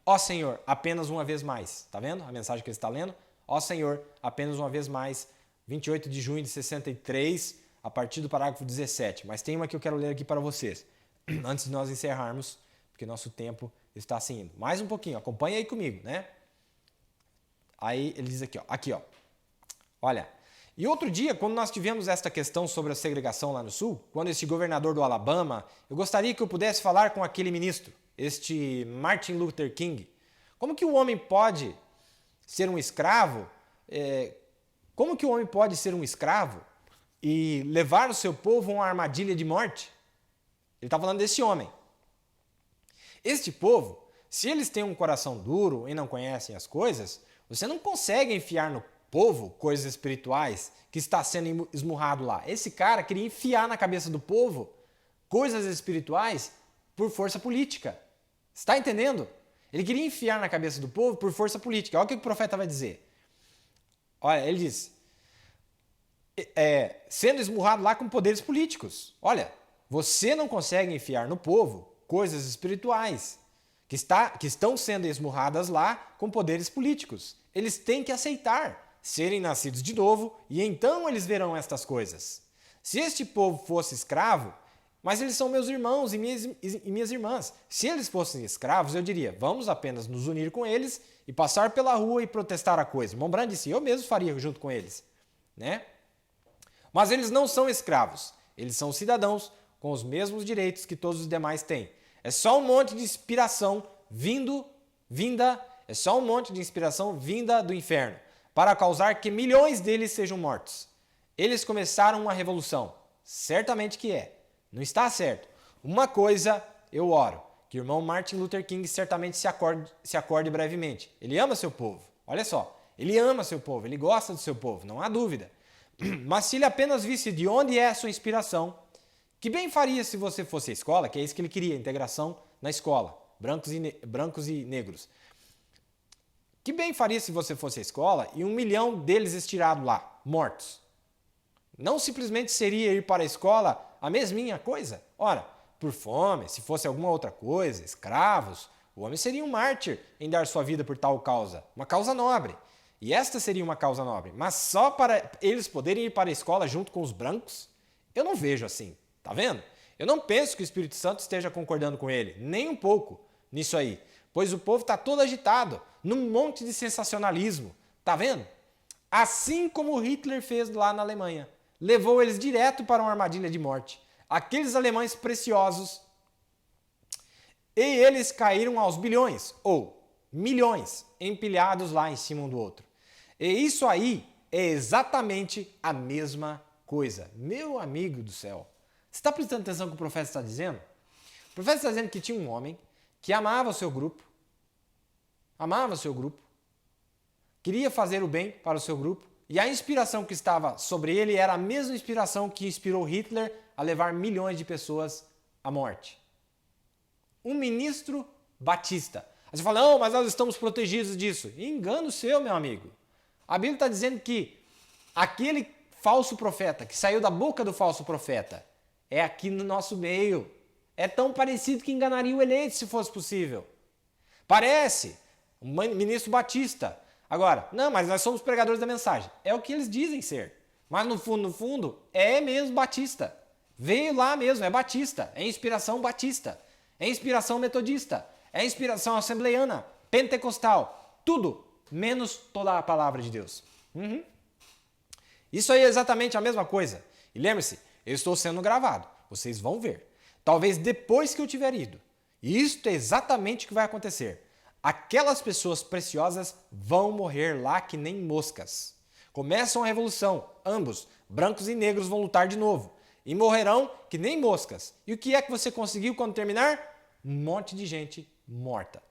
ó Senhor, apenas uma vez mais. Está vendo a mensagem que ele está lendo? Ó Senhor, apenas uma vez mais, 28 de junho de 63, a partir do parágrafo 17. Mas tem uma que eu quero ler aqui para vocês, antes de nós encerrarmos, porque nosso tempo está assim indo. Mais um pouquinho, acompanha aí comigo, né? Aí ele diz aqui, ó. Olha, e outro dia, quando nós tivemos esta questão sobre a segregação lá no Sul, quando este governador do Alabama, eu gostaria que eu pudesse falar com aquele ministro, este Martin Luther King. Como que o homem pode ser um escravo? Como que o homem pode ser um escravo e levar o seu povo a uma armadilha de morte? Ele está falando desse homem. Este povo, se eles têm um coração duro e não conhecem as coisas, você não consegue enfiar no povo coisas espirituais que está sendo esmurrado lá. Esse cara queria enfiar na cabeça do povo coisas espirituais por força política. Está entendendo? Ele queria enfiar na cabeça do povo por força política. Olha o que o profeta vai dizer. Olha, ele diz, sendo esmurrado lá com poderes políticos. Olha, você não consegue enfiar no povo coisas espirituais que estão sendo esmurradas lá com poderes políticos. Eles têm que aceitar serem nascidos de novo e então eles verão estas coisas. Se este povo fosse escravo, mas eles são meus irmãos e minhas irmãs. Se eles fossem escravos, eu diria, vamos apenas nos unir com eles e passar pela rua e protestar a coisa. Irmão Brand disse, eu mesmo faria junto com eles, né? Mas eles não são escravos, eles são cidadãos com os mesmos direitos que todos os demais têm. É só um monte de inspiração vinda do inferno, para causar que milhões deles sejam mortos. Eles começaram uma revolução, certamente que é. Não está certo. Uma coisa eu oro, que o irmão Martin Luther King certamente se acorde brevemente. Ele ama seu povo, olha só, ele ama seu povo, ele gosta do seu povo, não há dúvida. Mas se ele apenas visse de onde é a sua inspiração, que bem faria se você fosse à escola, que é isso que ele queria, integração na escola, brancos e negros. Que bem faria se você fosse à escola e 1 milhão deles estirado lá, mortos. Não simplesmente seria ir para a escola a mesminha coisa? Ora, por fome, se fosse alguma outra coisa, escravos, o homem seria um mártir em dar sua vida por tal causa, uma causa nobre. E esta seria uma causa nobre, mas só para eles poderem ir para a escola junto com os brancos? Eu não vejo assim, tá vendo? Eu não penso que o Espírito Santo esteja concordando com ele, nem um pouco nisso aí, pois o povo está todo agitado, num monte de sensacionalismo, Tá vendo? Assim como Hitler fez lá na Alemanha. Levou eles direto para uma armadilha de morte. Aqueles alemães preciosos. E eles caíram aos bilhões, ou milhões, empilhados lá em cima um do outro. E isso aí é exatamente a mesma coisa. Meu amigo do céu. Você está prestando atenção no que o profeta está dizendo? O profeta está dizendo que tinha um homem que amava o seu grupo, queria fazer o bem para o seu grupo, e a inspiração que estava sobre ele era a mesma inspiração que inspirou Hitler a levar milhões de pessoas à morte. Um ministro batista. Aí você fala, não, mas nós estamos protegidos disso. Engano seu, meu amigo. A Bíblia está dizendo que aquele falso profeta que saiu da boca do falso profeta é aqui no nosso meio. É tão parecido que enganaria o eleito se fosse possível. Parece um ministro batista. Agora, não, mas nós somos pregadores da mensagem. É o que eles dizem ser. Mas no fundo, é mesmo batista. Veio lá mesmo, é batista. É inspiração batista. É inspiração metodista. É inspiração assembleiana, pentecostal. Tudo, menos toda a palavra de Deus. Isso aí é exatamente a mesma coisa. E lembre-se, eu estou sendo gravado. Vocês vão ver. Talvez depois que eu tiver ido. E isto é exatamente o que vai acontecer. Aquelas pessoas preciosas vão morrer lá que nem moscas. Começam a revolução. Ambos, brancos e negros, vão lutar de novo. E morrerão que nem moscas. E o que é que você conseguiu quando terminar? Um monte de gente morta.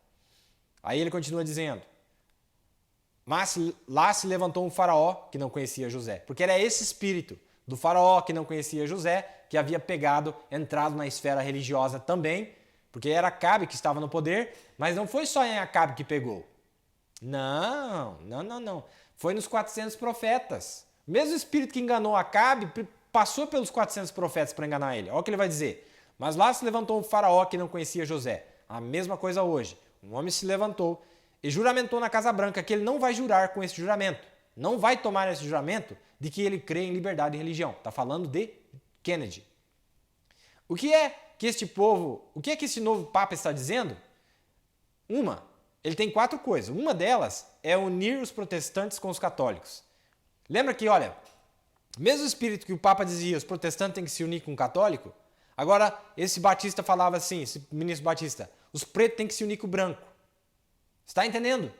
Aí ele continua dizendo, mas lá se levantou um faraó que não conhecia José. Porque era esse espírito do faraó que não conhecia José, que havia entrado na esfera religiosa também, porque era Acabe que estava no poder, mas não foi só em Acabe que pegou. Não. Foi nos 400 profetas. O mesmo espírito que enganou Acabe passou pelos 400 profetas para enganar ele. Olha o que ele vai dizer. Mas lá se levantou um faraó que não conhecia José. A mesma coisa hoje. Um homem se levantou e juramentou na Casa Branca que ele não vai jurar com esse juramento. Não vai tomar esse juramento de que ele crê em liberdade de religião. Está falando de Kennedy. O que é que esse novo Papa está dizendo? Ele tem 4 coisas. Uma delas é unir os protestantes com os católicos. Lembra que, olha, mesmo espírito que o Papa dizia, os protestantes têm que se unir com o católico, agora esse Batista falava assim, esse ministro Batista, os pretos têm que se unir com o branco. Está entendendo?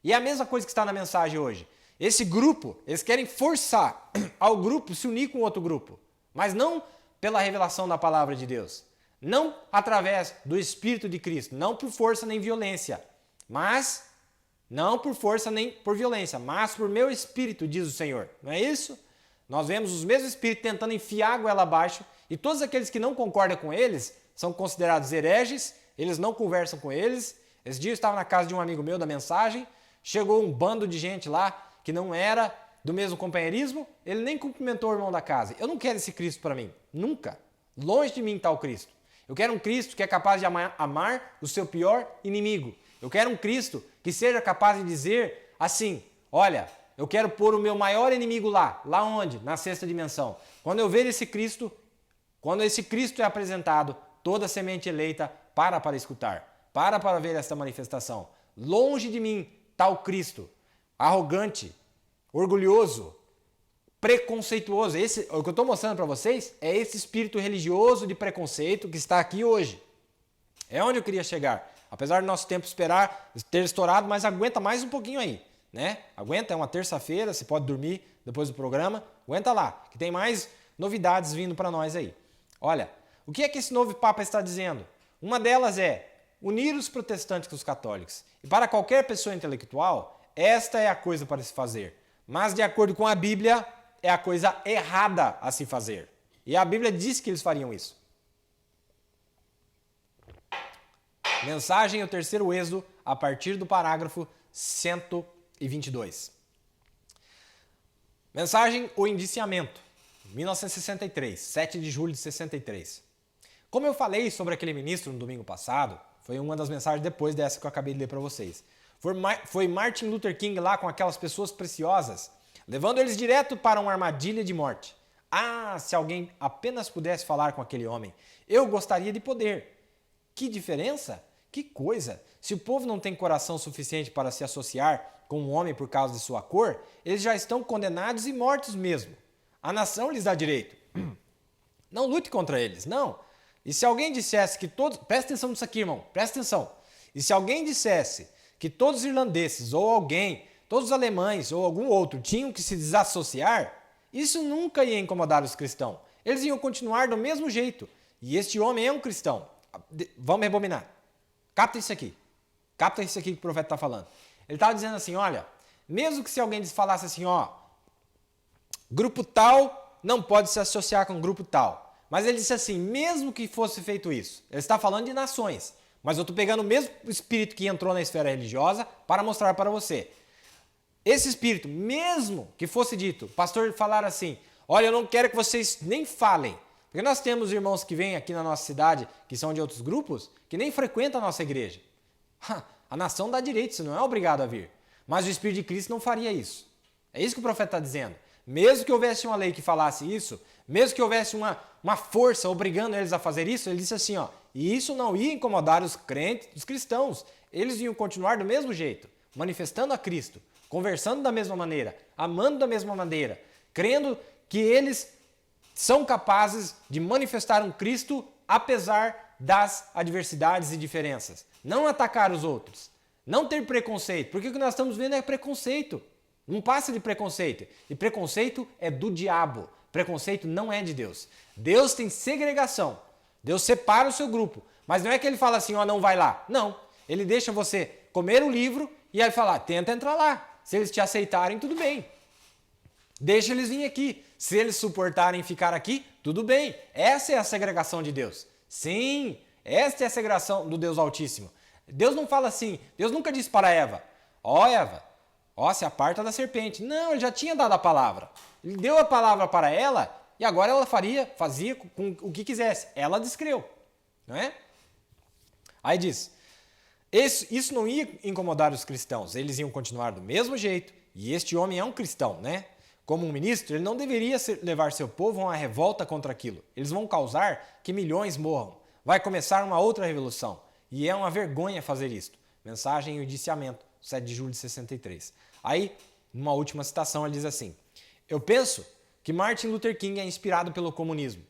E é a mesma coisa que está na mensagem hoje. Esse grupo, eles querem forçar ao grupo se unir com outro grupo, mas não pela revelação da palavra de Deus, não através do Espírito de Cristo, não por força nem violência, mas por meu Espírito, diz o Senhor. Não é isso? Nós vemos os mesmos espíritos tentando enfiar a goela abaixo e todos aqueles que não concordam com eles são considerados hereges, eles não conversam com eles. Esse dia eu estava na casa de um amigo meu da mensagem, chegou um bando de gente lá que não era do mesmo companheirismo, ele nem cumprimentou o irmão da casa. Eu não quero esse Cristo para mim, nunca. Longe de mim está o Cristo. Eu quero um Cristo que é capaz de amar o seu pior inimigo. Eu quero um Cristo que seja capaz de dizer assim, olha, eu quero pôr o meu maior inimigo lá onde? Na sexta dimensão. Quando eu ver esse Cristo, quando esse Cristo é apresentado, toda semente eleita para escutar, para ver esta manifestação. Longe de mim está o Cristo, arrogante, orgulhoso, preconceituoso. O que eu estou mostrando para vocês é esse espírito religioso de preconceito que está aqui hoje. É onde eu queria chegar. Apesar do nosso tempo ter estourado, mas aguenta mais um pouquinho aí, né? Aguenta, é uma terça-feira, você pode dormir depois do programa. Aguenta lá, que tem mais novidades vindo para nós aí. Olha, o que é que esse novo Papa está dizendo? Uma delas é unir os protestantes com os católicos. E para qualquer pessoa intelectual, esta é a coisa para se fazer. Mas, de acordo com a Bíblia, é a coisa errada a se fazer. E a Bíblia diz que eles fariam isso. Mensagem, o terceiro êxodo, a partir do parágrafo 122. Mensagem, o indiciamento, 1963, 7 de julho de 63. Como eu falei sobre aquele ministro no domingo passado, foi uma das mensagens depois dessa que eu acabei de ler para vocês. Foi Martin Luther King lá com aquelas pessoas preciosas, levando eles direto para uma armadilha de morte. Ah, se alguém apenas pudesse falar com aquele homem, eu gostaria de poder. Que diferença? Que coisa! Se o povo não tem coração suficiente para se associar com um homem por causa de sua cor, eles já estão condenados e mortos mesmo. A nação lhes dá direito. Não lute contra eles, não. E se alguém dissesse que todos... Presta atenção nisso aqui, irmão. Presta atenção. E se alguém dissesse que todos os irlandeses ou alguém, todos os alemães ou algum outro tinham que se desassociar, isso nunca ia incomodar os cristãos. Eles iam continuar do mesmo jeito. E este homem é um cristão. Vamos rebobinar. Capta isso aqui. Capta isso aqui que o profeta está falando. Ele estava dizendo assim, olha, mesmo que se alguém falasse assim, ó, grupo tal não pode se associar com grupo tal. Mas ele disse assim, mesmo que fosse feito isso, ele está falando de nações, mas eu estou pegando o mesmo espírito que entrou na esfera religiosa para mostrar para você. Esse espírito, mesmo que fosse dito, o pastor falar assim, olha, eu não quero que vocês nem falem, porque nós temos irmãos que vêm aqui na nossa cidade, que são de outros grupos, que nem frequentam a nossa igreja. A nação dá direito, você não é obrigado a vir. Mas o Espírito de Cristo não faria isso. É isso que o profeta está dizendo. Mesmo que houvesse uma lei que falasse isso, mesmo que houvesse uma força obrigando eles a fazer isso, ele disse assim, ó, e isso não ia incomodar os crentes, os cristãos. Eles iam continuar do mesmo jeito, manifestando a Cristo, conversando da mesma maneira, amando da mesma maneira, crendo que eles são capazes de manifestar um Cristo apesar das adversidades e diferenças. Não atacar os outros, não ter preconceito, porque o que nós estamos vendo é preconceito. Não passa de preconceito. E preconceito é do diabo. Preconceito não é de Deus. Deus tem segregação. Deus separa o seu grupo. Mas não é que ele fala assim, ó, não vai lá. Não. Ele deixa você comer o livro e aí fala, tenta entrar lá. Se eles te aceitarem, tudo bem. Deixa eles virem aqui. Se eles suportarem ficar aqui, tudo bem. Essa é a segregação de Deus. Sim, esta é a segregação do Deus Altíssimo. Deus não fala assim. Deus nunca disse para Eva, ó Eva, ó, se aparta da serpente. Não, ele já tinha dado a palavra. Ele deu a palavra para ela e agora ela fazia com o que quisesse. Ela descreu, não é? Aí diz, isso não ia incomodar os cristãos. Eles iam continuar do mesmo jeito. E este homem é um cristão, né? Como um ministro, ele não deveria levar seu povo a uma revolta contra aquilo. Eles vão causar que milhões morram. Vai começar uma outra revolução. E é uma vergonha fazer isto. Mensagem e indiciamento, 7 de julho de 63. Aí, numa última citação, ele diz assim, eu penso que Martin Luther King é inspirado pelo comunismo.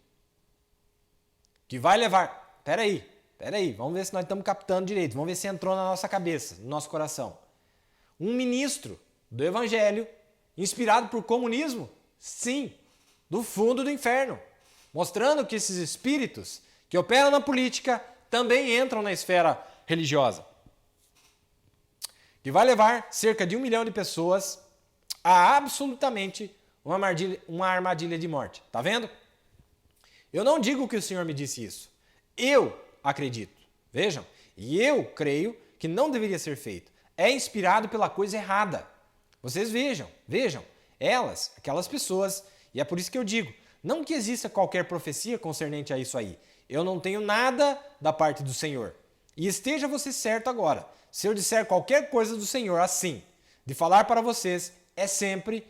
Que vai levar... Peraí, vamos ver se nós estamos captando direito. Vamos ver se entrou na nossa cabeça, no nosso coração. Um ministro do evangelho inspirado por comunismo? Sim, do fundo do inferno. Mostrando que esses espíritos que operam na política também entram na esfera religiosa. Que vai levar cerca de 1 milhão de pessoas a absolutamente uma armadilha de morte. Tá vendo? Eu não digo que o Senhor me disse isso. Eu acredito. Vejam. E eu creio que não deveria ser feito. É inspirado pela coisa errada. Vocês vejam. Aquelas pessoas. E é por isso que eu digo, não que exista qualquer profecia concernente a isso aí. Eu não tenho nada da parte do Senhor. E esteja você certo agora. Se eu disser qualquer coisa do Senhor assim, de falar para vocês, é sempre.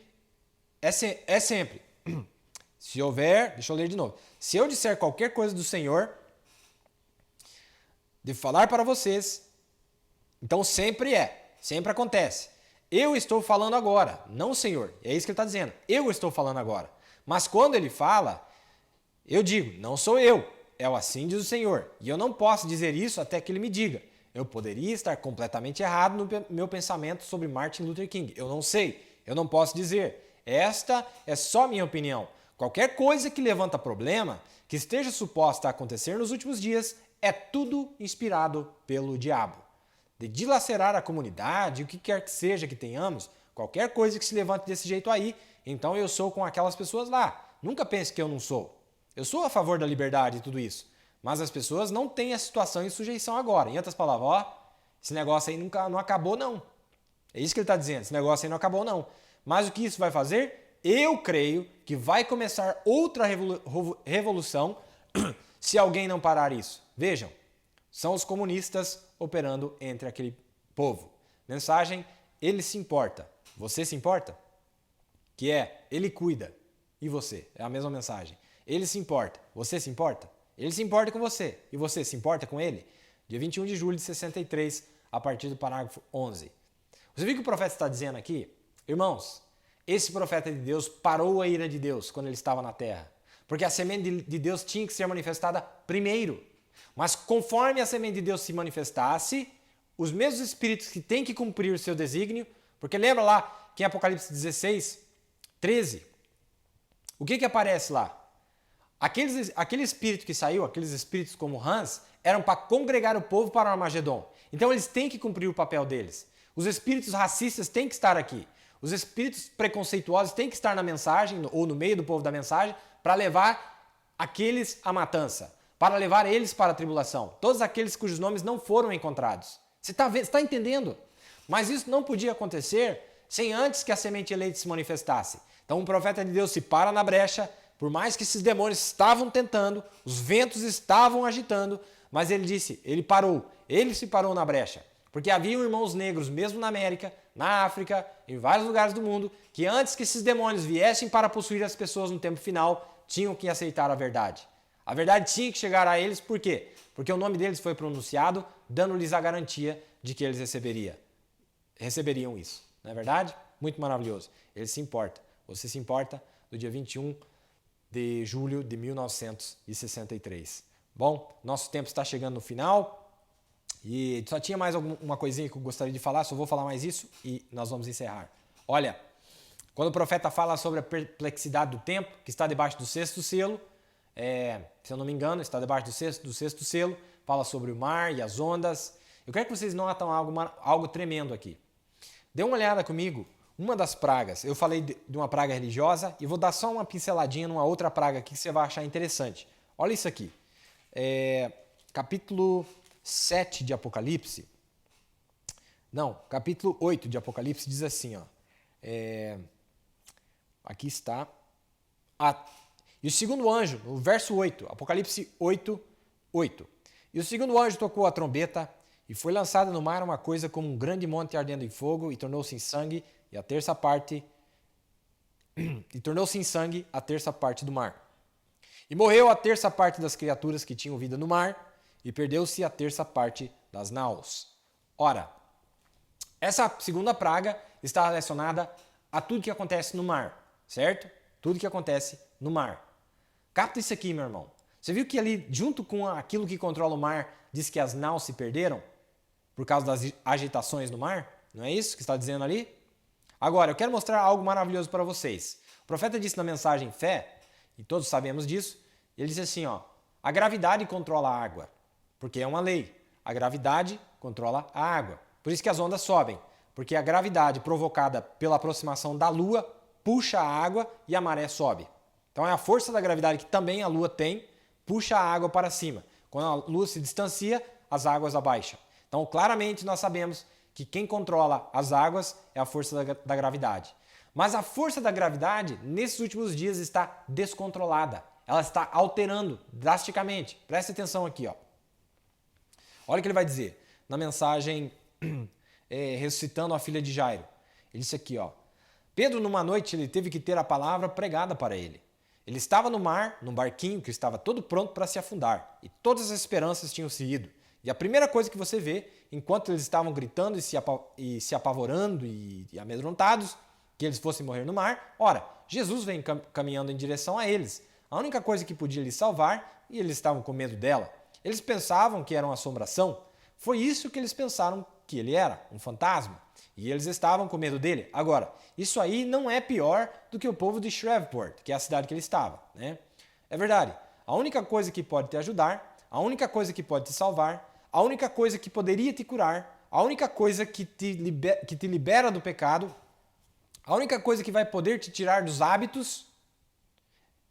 Se houver, deixa eu ler de novo. Se eu disser qualquer coisa do Senhor, de falar para vocês, então sempre acontece. Eu estou falando agora, não o Senhor. É isso que ele está dizendo. Eu estou falando agora. Mas quando ele fala, eu digo, não sou eu. É o assim diz o Senhor. E eu não posso dizer isso até que ele me diga. Eu poderia estar completamente errado no meu pensamento sobre Martin Luther King. Eu não sei. Eu não posso dizer. Esta é só minha opinião. Qualquer coisa que levanta problema, que esteja suposta a acontecer nos últimos dias, é tudo inspirado pelo diabo. De dilacerar a comunidade, o que quer que seja que tenhamos, qualquer coisa que se levante desse jeito aí, então eu sou com aquelas pessoas lá. Nunca pense que eu não sou. Eu sou a favor da liberdade e tudo isso. Mas as pessoas não têm a situação em sujeição agora. Em outras palavras, ó, esse negócio aí não acabou não. É isso que ele está dizendo, esse negócio aí não acabou não. Mas o que isso vai fazer? Eu creio que vai começar outra revolução se alguém não parar isso. Vejam, são os comunistas operando entre aquele povo. Mensagem, ele se importa. Você se importa? Que é, ele cuida. E você? É a mesma mensagem. Ele se importa. Você se importa? Ele se importa com você. E você se importa com ele? Dia 21 de julho de 63, a partir do parágrafo 11. Você viu o que o profeta está dizendo aqui? Irmãos, esse profeta de Deus parou a ira de Deus quando ele estava na terra. Porque a semente de Deus tinha que ser manifestada primeiro. Mas conforme a semente de Deus se manifestasse, os mesmos espíritos que têm que cumprir o seu desígnio, porque lembra lá que em Apocalipse 16, 13, o que aparece lá? Aquele espírito que saiu, aqueles espíritos como Hans, eram para congregar o povo para o Armagedon. Então eles têm que cumprir o papel deles. Os espíritos racistas têm que estar aqui. Os espíritos preconceituosos têm que estar na mensagem, ou no meio do povo da mensagem, para levar aqueles à matança, para levar eles para a tribulação. Todos aqueles cujos nomes não foram encontrados. Você está entendendo? Mas isso não podia acontecer sem antes que a semente eleita se manifestasse. Então um profeta de Deus se para na brecha, por mais que esses demônios estavam tentando, os ventos estavam agitando, mas ele parou, ele se parou na brecha. Porque havia irmãos negros, mesmo na América, na África, em vários lugares do mundo, que antes que esses demônios viessem para possuir as pessoas no tempo final, tinham que aceitar a verdade. A verdade tinha que chegar a eles, por quê? Porque o nome deles foi pronunciado, dando-lhes a garantia de que eles receberiam isso. Não é verdade? Muito maravilhoso. Ele se importa. Você se importa do dia 21 de julho de 1963. Bom, nosso tempo está chegando no final e só tinha mais alguma coisinha que eu gostaria de falar, só vou falar mais isso e nós vamos encerrar. Olha, quando o profeta fala sobre a perplexidade do tempo, que está debaixo do sexto selo, se eu não me engano, está debaixo do sexto selo, fala sobre o mar e as ondas. Eu quero que vocês notam algo tremendo aqui. Dê uma olhada comigo, uma das pragas, eu falei de uma praga religiosa e vou dar só uma pinceladinha numa outra praga aqui que você vai achar interessante. Olha isso aqui, capítulo 7 de Apocalipse, capítulo 8 de Apocalipse diz assim, ó, aqui está, e o segundo anjo, no verso 8, Apocalipse 8, 8. E o segundo anjo tocou a trombeta e foi lançada no mar uma coisa como um grande monte ardendo em fogo e tornou-se em sangue a terça parte do mar. E morreu a terça parte das criaturas que tinham vida no mar e perdeu-se a terça parte das naus. Ora, essa segunda praga está relacionada a tudo que acontece no mar, certo? Tudo que acontece no mar. Capta isso aqui, meu irmão. Você viu que ali, junto com aquilo que controla o mar, diz que as naus se perderam por causa das agitações no mar? Não é isso que está dizendo ali? Agora, eu quero mostrar algo maravilhoso para vocês. O profeta disse na mensagem Fé, e todos sabemos disso, ele disse assim, ó, a gravidade controla a água, porque é uma lei. A gravidade controla a água. Por isso que as ondas sobem, porque a gravidade provocada pela aproximação da Lua puxa a água e a maré sobe. Então é a força da gravidade que também a Lua tem, puxa a água para cima. Quando a Lua se distancia, as águas abaixam. Então claramente nós sabemos que quem controla as águas é a força da gravidade. Mas a força da gravidade, nesses últimos dias, está descontrolada. Ela está alterando drasticamente. Preste atenção aqui, ó. Olha o que ele vai dizer na mensagem ressuscitando a filha de Jairo. Ele disse aqui, ó. Pedro, numa noite, ele teve que ter a palavra pregada para ele. Ele estava no mar, num barquinho que estava todo pronto para se afundar. E todas as esperanças tinham se ido. E a primeira coisa que você vê, enquanto eles estavam gritando e se apavorando e amedrontados, que eles fossem morrer no mar, ora, Jesus vem caminhando em direção a eles. A única coisa que podia lhes salvar, e eles estavam com medo dela. Eles pensavam que era uma assombração. Foi isso que eles pensaram que ele era, um fantasma. E eles estavam com medo dele. Agora, isso aí não é pior do que o povo de Shreveport, que é a cidade que ele estava, né? É verdade. A única coisa que pode te ajudar, a única coisa que pode te salvar, a única coisa que poderia te curar, a única coisa que te libera do pecado, a única coisa que vai poder te tirar dos hábitos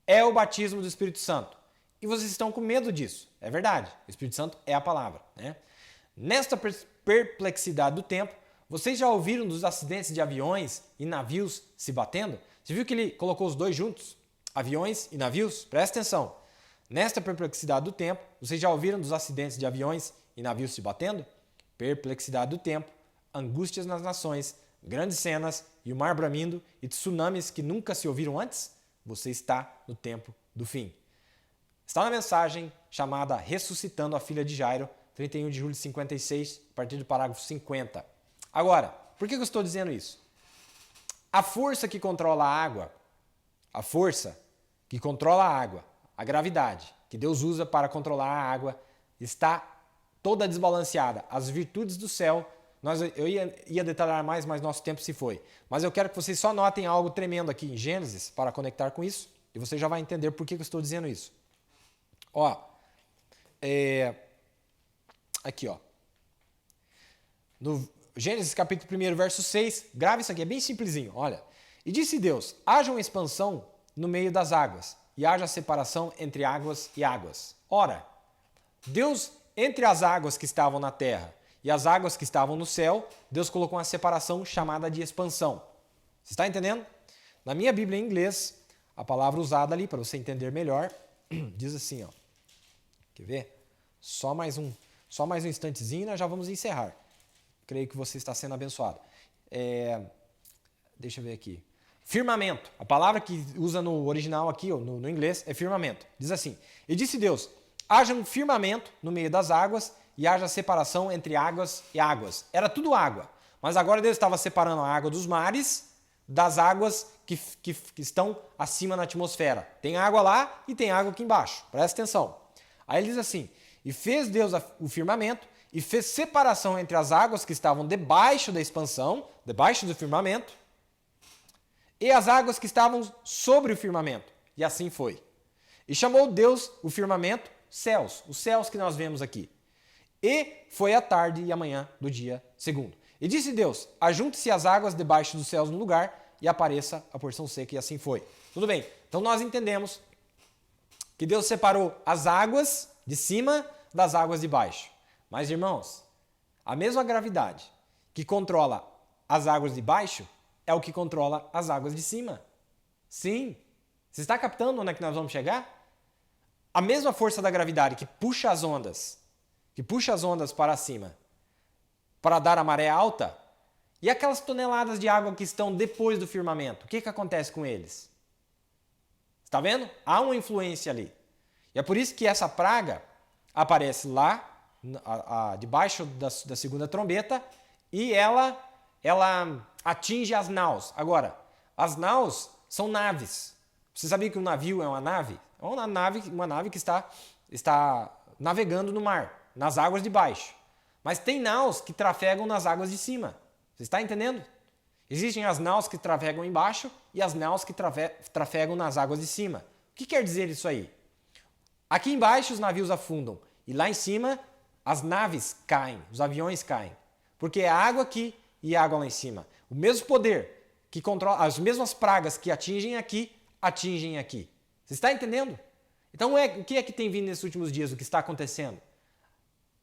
é o batismo do Espírito Santo. E vocês estão com medo disso. É verdade. O Espírito Santo é a palavra, né? Nesta perplexidade do tempo, vocês já ouviram dos acidentes de aviões e navios se batendo? Você viu que ele colocou os dois juntos? Aviões e navios? Presta atenção. Nesta perplexidade do tempo, vocês já ouviram dos acidentes de aviões e navios se batendo? Perplexidade do tempo, angústias nas nações, grandes cenas e o mar bramindo e tsunamis que nunca se ouviram antes? Você está no tempo do fim. Está na mensagem chamada Ressuscitando a Filha de Jairo, 31 de julho de 56, a partir do parágrafo 50. Agora, por que eu estou dizendo isso? A força que controla a água, a gravidade, que Deus usa para controlar a água, está toda desbalanceada. As virtudes do céu, eu ia detalhar mais, mas nosso tempo se foi. Mas eu quero que vocês só notem algo tremendo aqui em Gênesis, para conectar com isso, e você já vai entender por que eu estou dizendo isso. Ó, aqui, ó. No Gênesis capítulo 1, verso 6, grave isso aqui, é bem simplesinho, olha. E disse Deus, haja uma expansão no meio das águas, e haja separação entre águas e águas. Ora, Deus, entre as águas que estavam na terra e as águas que estavam no céu, Deus colocou uma separação chamada de expansão. Você está entendendo? Na minha Bíblia em inglês, a palavra usada ali, para você entender melhor, diz assim, ó. Quer ver? Só mais um instantezinho e nós já vamos encerrar. Creio que você está sendo abençoado. Deixa eu ver aqui. Firmamento. A palavra que usa no original aqui, no inglês, é firmamento. Diz assim, e disse Deus, haja um firmamento no meio das águas e haja separação entre águas e águas. Era tudo água. Mas agora Deus estava separando a água dos mares das águas que estão acima na atmosfera. Tem água lá e tem água aqui embaixo. Presta atenção. Aí ele diz assim, e fez Deus o firmamento e fez separação entre as águas que estavam debaixo da expansão, debaixo do firmamento, e as águas que estavam sobre o firmamento. E assim foi. E chamou Deus o firmamento céus, os céus que nós vemos aqui. E foi a tarde e a manhã do dia segundo. E disse Deus, ajunte-se as águas debaixo dos céus no lugar e apareça a porção seca, e assim foi. Tudo bem, então nós entendemos que Deus separou as águas de cima das águas de baixo. Mas, irmãos, a mesma gravidade que controla as águas de baixo é o que controla as águas de cima. Sim. Você está captando onde é que nós vamos chegar? A mesma força da gravidade que puxa as ondas para cima, para dar a maré alta, e aquelas toneladas de água que estão depois do firmamento, o que acontece com eles? Está vendo? Há uma influência ali. E é por isso que essa praga aparece lá, debaixo da segunda trombeta, e ela atinge as naus. Agora, as naus são naves. Você sabia que um navio é uma nave? É uma nave que está navegando no mar, nas águas de baixo. Mas tem naus que trafegam nas águas de cima. Você está entendendo? Existem as naus que trafegam embaixo e as naus que trafegam nas águas de cima. O que quer dizer isso aí? Aqui embaixo os navios afundam e lá em cima as naves caem, os aviões caem. Porque é água aqui e água lá em cima. O mesmo poder que controla, as mesmas pragas que atingem aqui. Você está entendendo? Então o que é que tem vindo nesses últimos dias, o que está acontecendo?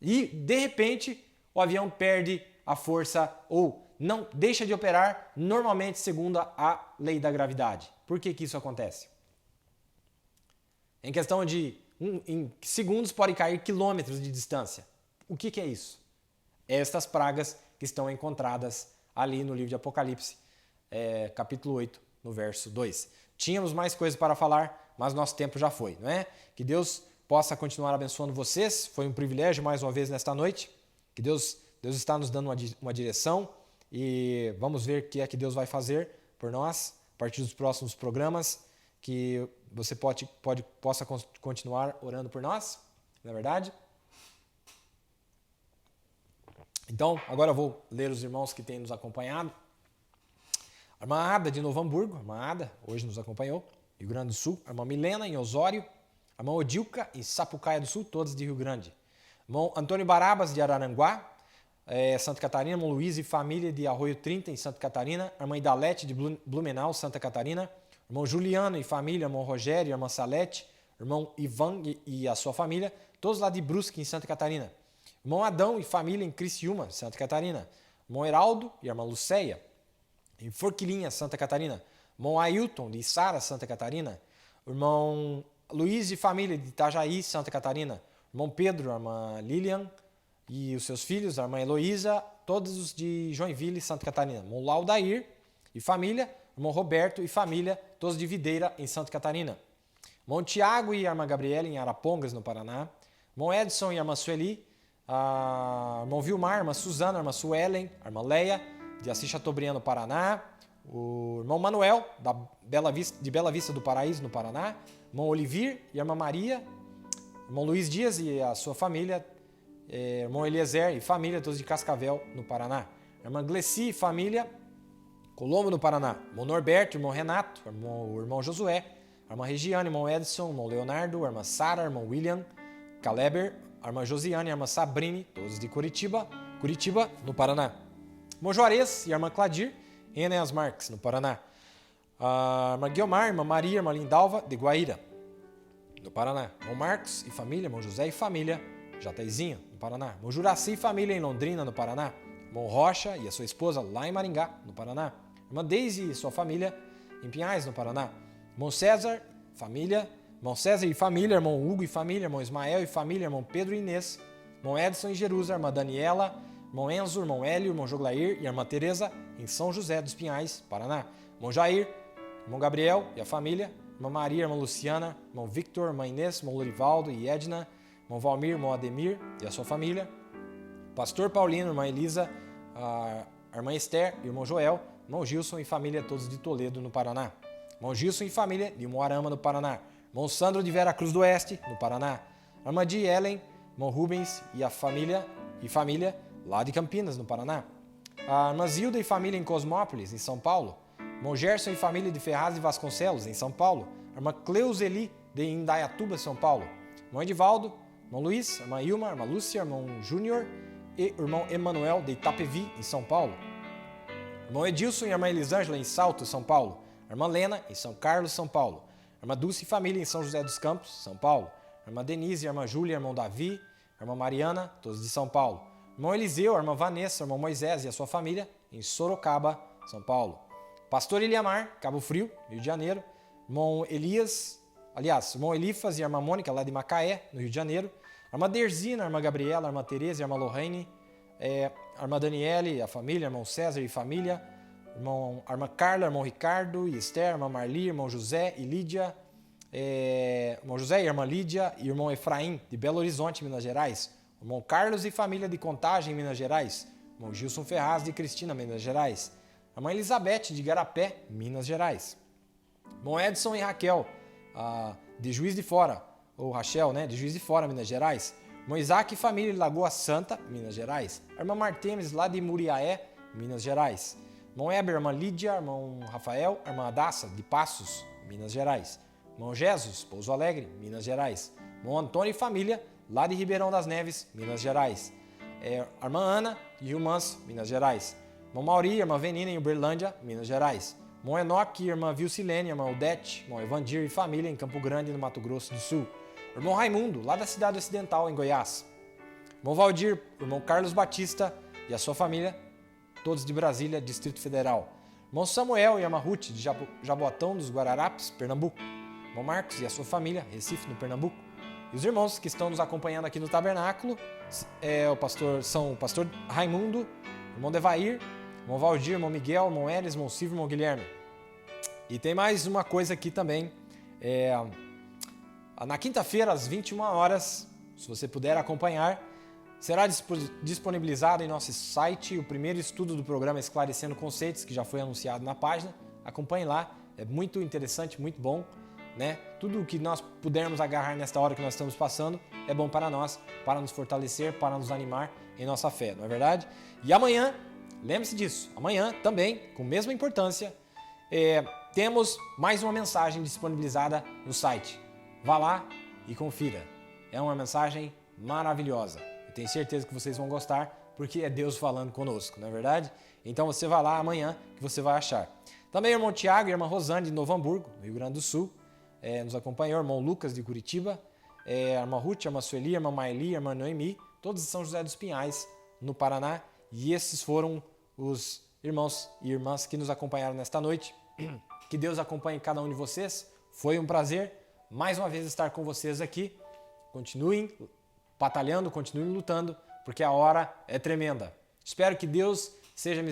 E, de repente, o avião perde a força ou não deixa de operar normalmente segundo a lei da gravidade. Por que isso acontece? Em questão de em segundos pode cair quilômetros de distância. O que é isso? Estas pragas que estão encontradas ali no livro de Apocalipse, capítulo 8, no verso 2. Tínhamos mais coisas para falar, mas nosso tempo já foi, não é? Que Deus possa continuar abençoando vocês. Foi um privilégio mais uma vez nesta noite. Que Deus está nos dando uma direção e vamos ver o que é que Deus vai fazer por nós a partir dos próximos programas. Que você possa continuar orando por nós, não é verdade? Então, agora eu vou ler os irmãos que têm nos acompanhado. A irmã Ada de Novo Hamburgo, a irmã Ada, hoje nos acompanhou, Rio Grande do Sul. A irmã Milena em Osório, a irmã Odilca em Sapucaia do Sul, todos de Rio Grande. Irmão Antônio Barabas de Araranguá, Santa Catarina. Irmão Luiz e família de Arroio 30 em Santa Catarina. A irmã Idalete de Blumenau, Santa Catarina. Irmão Juliano e família, irmão Rogério, irmã Salete, irmão Ivan e a sua família, todos lá de Brusque, em Santa Catarina. Irmão Adão e família em Criciúma, Santa Catarina. Irmão Heraldo e irmã Lucéia, em Forquilinha, Santa Catarina. Irmão Ailton, de Sara, Santa Catarina. Irmão Luiz e família de Itajaí, Santa Catarina. Irmão Pedro, a irmã Lilian e os seus filhos, a irmã Heloísa, todos os de Joinville, Santa Catarina. Irmão Laudair e família, irmão Roberto e família, todos de Videira, em Santa Catarina. Irmão Tiago e a irmã Gabriela, em Arapongas, no Paraná. Irmão Edson e a irmã Sueli, A irmão Vilmar, irmã Suzana, irmã Suelen, a irmã Leia, de Assis Chateaubriand, no Paraná. O irmão Manuel, de Bela Vista do Paraíso, no Paraná. Irmão Olivir e a irmã Maria. Irmão Luiz Dias e a sua família. Irmão Eliezer e família, todos de Cascavel, no Paraná. Irmã Gleci e família, Colombo, no Paraná. Irmão Norberto, irmão Renato, o irmão Josué, a irmã Regiane, irmão Edson, irmão Leonardo, a irmã Sara, irmão William, Caleber, a irmã Josiane, a irmã Sabrine, todos de Curitiba, no Paraná. Irmão Juarez e a irmã Cladir, em Enéas Marques, no Paraná. A irmã Guiomar, a irmã Maria, a irmã Lindalva, de Guaíra, no Paraná. Irmão Marcos e família, irmão José e família, Jataizinho, no Paraná. Irmão Juraci e família, em Londrina, no Paraná. Irmão Rocha e a sua esposa, lá em Maringá, no Paraná. Irmã Deise e sua família, em Pinhais, no Paraná. Irmão César, família. Irmão César e família, irmão Hugo e família, irmão Ismael e família, irmão Pedro e Inês. Irmão Edson e Jerusa, irmã Daniela, irmão Enzo, irmão Hélio, irmão Joglair e a irmã Teresa, em São José dos Pinhais, Paraná. Irmão Jair, irmão Gabriel e a família. Irmã Maria, irmã Luciana, irmão Victor, irmã Inês, irmão Lorivaldo e Edna. Irmão Valmir, irmão Ademir e a sua família. Pastor Paulino, irmã Elisa, a irmã Esther e o irmão Joel. Irmão Gilson e família, todos de Toledo, no Paraná. Irmão Gilson e família, de Moarama, no Paraná. Irmão Sandro de Vera Cruz do Oeste, no Paraná. Irmã de Ellen, irmão Rubens e a família, lá de Campinas, no Paraná. A irmã Zilda e família, em Cosmópolis, em São Paulo. Irmão Gerson e família, de Ferraz e Vasconcelos, em São Paulo. A irmã Cleuseli, de Indaiatuba, São Paulo. Irmão Edivaldo, irmão Luiz, irmã Ilma, irmã Lúcia, irmão Júnior e irmão Emanuel, de Itapevi, em São Paulo. Irmão Edilson e irmã Elisângela, em Salto, São Paulo. Irmã Lena, em São Carlos, São Paulo. Irmã Dulce e família, em São José dos Campos, São Paulo. Irmã Denise, irmã Júlia, irmão Davi, irmã Mariana, todos de São Paulo. Irmão Eliseu, irmã Vanessa, irmão Moisés e a sua família, em Sorocaba, São Paulo. Pastor Eliamar, Cabo Frio, Rio de Janeiro. Irmão irmão Elifas e a irmã Mônica, lá de Macaé, no Rio de Janeiro. A irmã Derzina, a irmã Gabriela, a irmã Tereza e a irmã Lorraine. A irmã Daniele, a família, irmão César e família. A irmã Carla, irmão Ricardo e Esther, a irmã Marli, irmão José e Lídia. Irmão José e a irmã Lídia e irmão Efraim, de Belo Horizonte, Minas Gerais. Irmão Carlos e família, de Contagem, Minas Gerais. Irmão Gilson Ferraz, de Cristina, Minas Gerais. A irmã Elizabeth, de Garapé, Minas Gerais. Irmão Edson e Raquel, de Juiz de Fora, ou Rachel, né, de Juiz de Fora, Minas Gerais. Irmão Isaac e família, de Lagoa Santa, Minas Gerais. A irmã Martemes, lá de Muriaé, Minas Gerais. Irmão Heber, irmã Lídia, irmão Rafael, irmã Adassa, de Passos, Minas Gerais. Irmão Jesus, Pouso Alegre, Minas Gerais. Irmão Antônio e família, lá de Ribeirão das Neves, Minas Gerais. A irmã Ana de Rio Manso, Minas Gerais. Irmão Mauri, irmã Venina, em Uberlândia, Minas Gerais. Irmão Enoque, irmã Vilcilene, irmã Odete, irmão Evandir e família, em Campo Grande, no Mato Grosso do Sul. Irmão Raimundo, lá da cidade ocidental, em Goiás. Irmão Valdir, irmão Carlos Batista e a sua família, todos de Brasília, Distrito Federal. Irmão Samuel e a irmã Ruth, de Jaboatão dos Guararapes, Pernambuco. Irmão Marcos e a sua família, Recife, no Pernambuco. E os irmãos que estão nos acompanhando aqui no tabernáculo são o pastor Raimundo, irmão Devair, irmão Valdir, irmão Miguel, irmão Elis, irmão Silvio, irmão Guilherme. E tem mais uma coisa aqui também. Na quinta-feira, às 21 horas, se você puder acompanhar, será disponibilizado em nosso site o primeiro estudo do programa Esclarecendo Conceitos, que já foi anunciado na página. Acompanhe lá, é muito interessante, muito bom, né? Tudo o que nós pudermos agarrar nesta hora que nós estamos passando é bom para nós, para nos fortalecer, para nos animar em nossa fé, não é verdade? E amanhã, lembre-se disso, amanhã também, com a mesma importância, temos mais uma mensagem disponibilizada no site. Vá lá e confira. É uma mensagem maravilhosa. Eu tenho certeza que vocês vão gostar, porque é Deus falando conosco, não é verdade? Então você vai lá amanhã que você vai achar. Também o irmão Tiago e a irmã Rosane, de Novo Hamburgo, no Rio Grande do Sul, nos acompanhou. O irmão Lucas, de Curitiba, a irmã Ruth, a irmã Sueli, a irmã Maeli, a irmã Noemi, todos de São José dos Pinhais, no Paraná. E esses foram os irmãos e irmãs que nos acompanharam nesta noite. Que Deus acompanhe cada um de vocês. Foi um prazer, mais uma vez, estar com vocês aqui. Continuem batalhando, continuem lutando, porque a hora é tremenda. Espero que Deus seja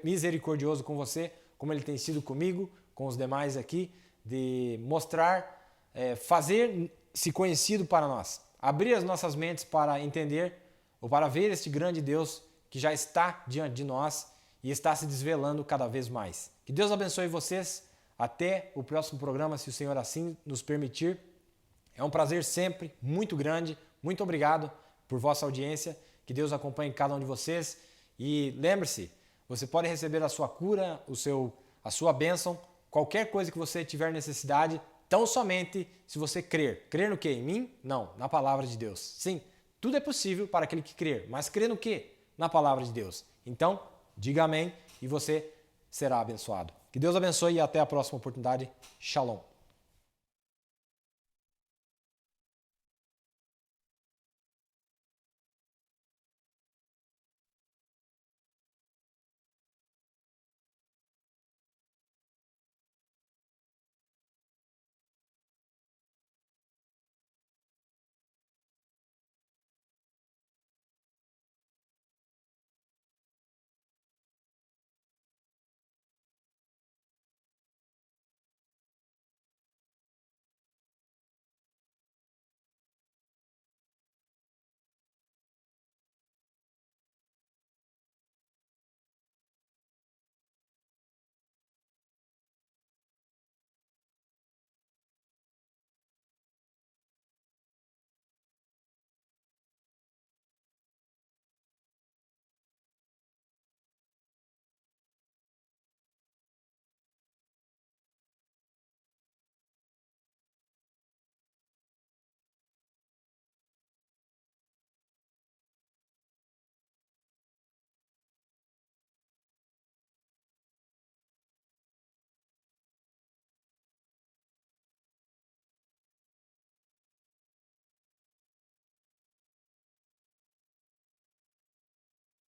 misericordioso com você, como Ele tem sido comigo, com os demais aqui, de mostrar, fazer-se conhecido para nós, abrir as nossas mentes para entender ou para ver este grande Deus que já está diante de nós e está se desvelando cada vez mais. Que Deus abençoe vocês. Até o próximo programa, se o Senhor assim nos permitir. É um prazer sempre, muito grande. Muito obrigado por vossa audiência. Que Deus acompanhe cada um de vocês. E lembre-se, você pode receber a sua cura, a sua bênção, qualquer coisa que você tiver necessidade, tão somente se você crer. Crer no quê? Em mim? Não, na palavra de Deus. Sim, tudo é possível para aquele que crer, mas crer no quê? Na palavra de Deus. Então, diga amém e você será abençoado. Que Deus abençoe e até a próxima oportunidade. Shalom.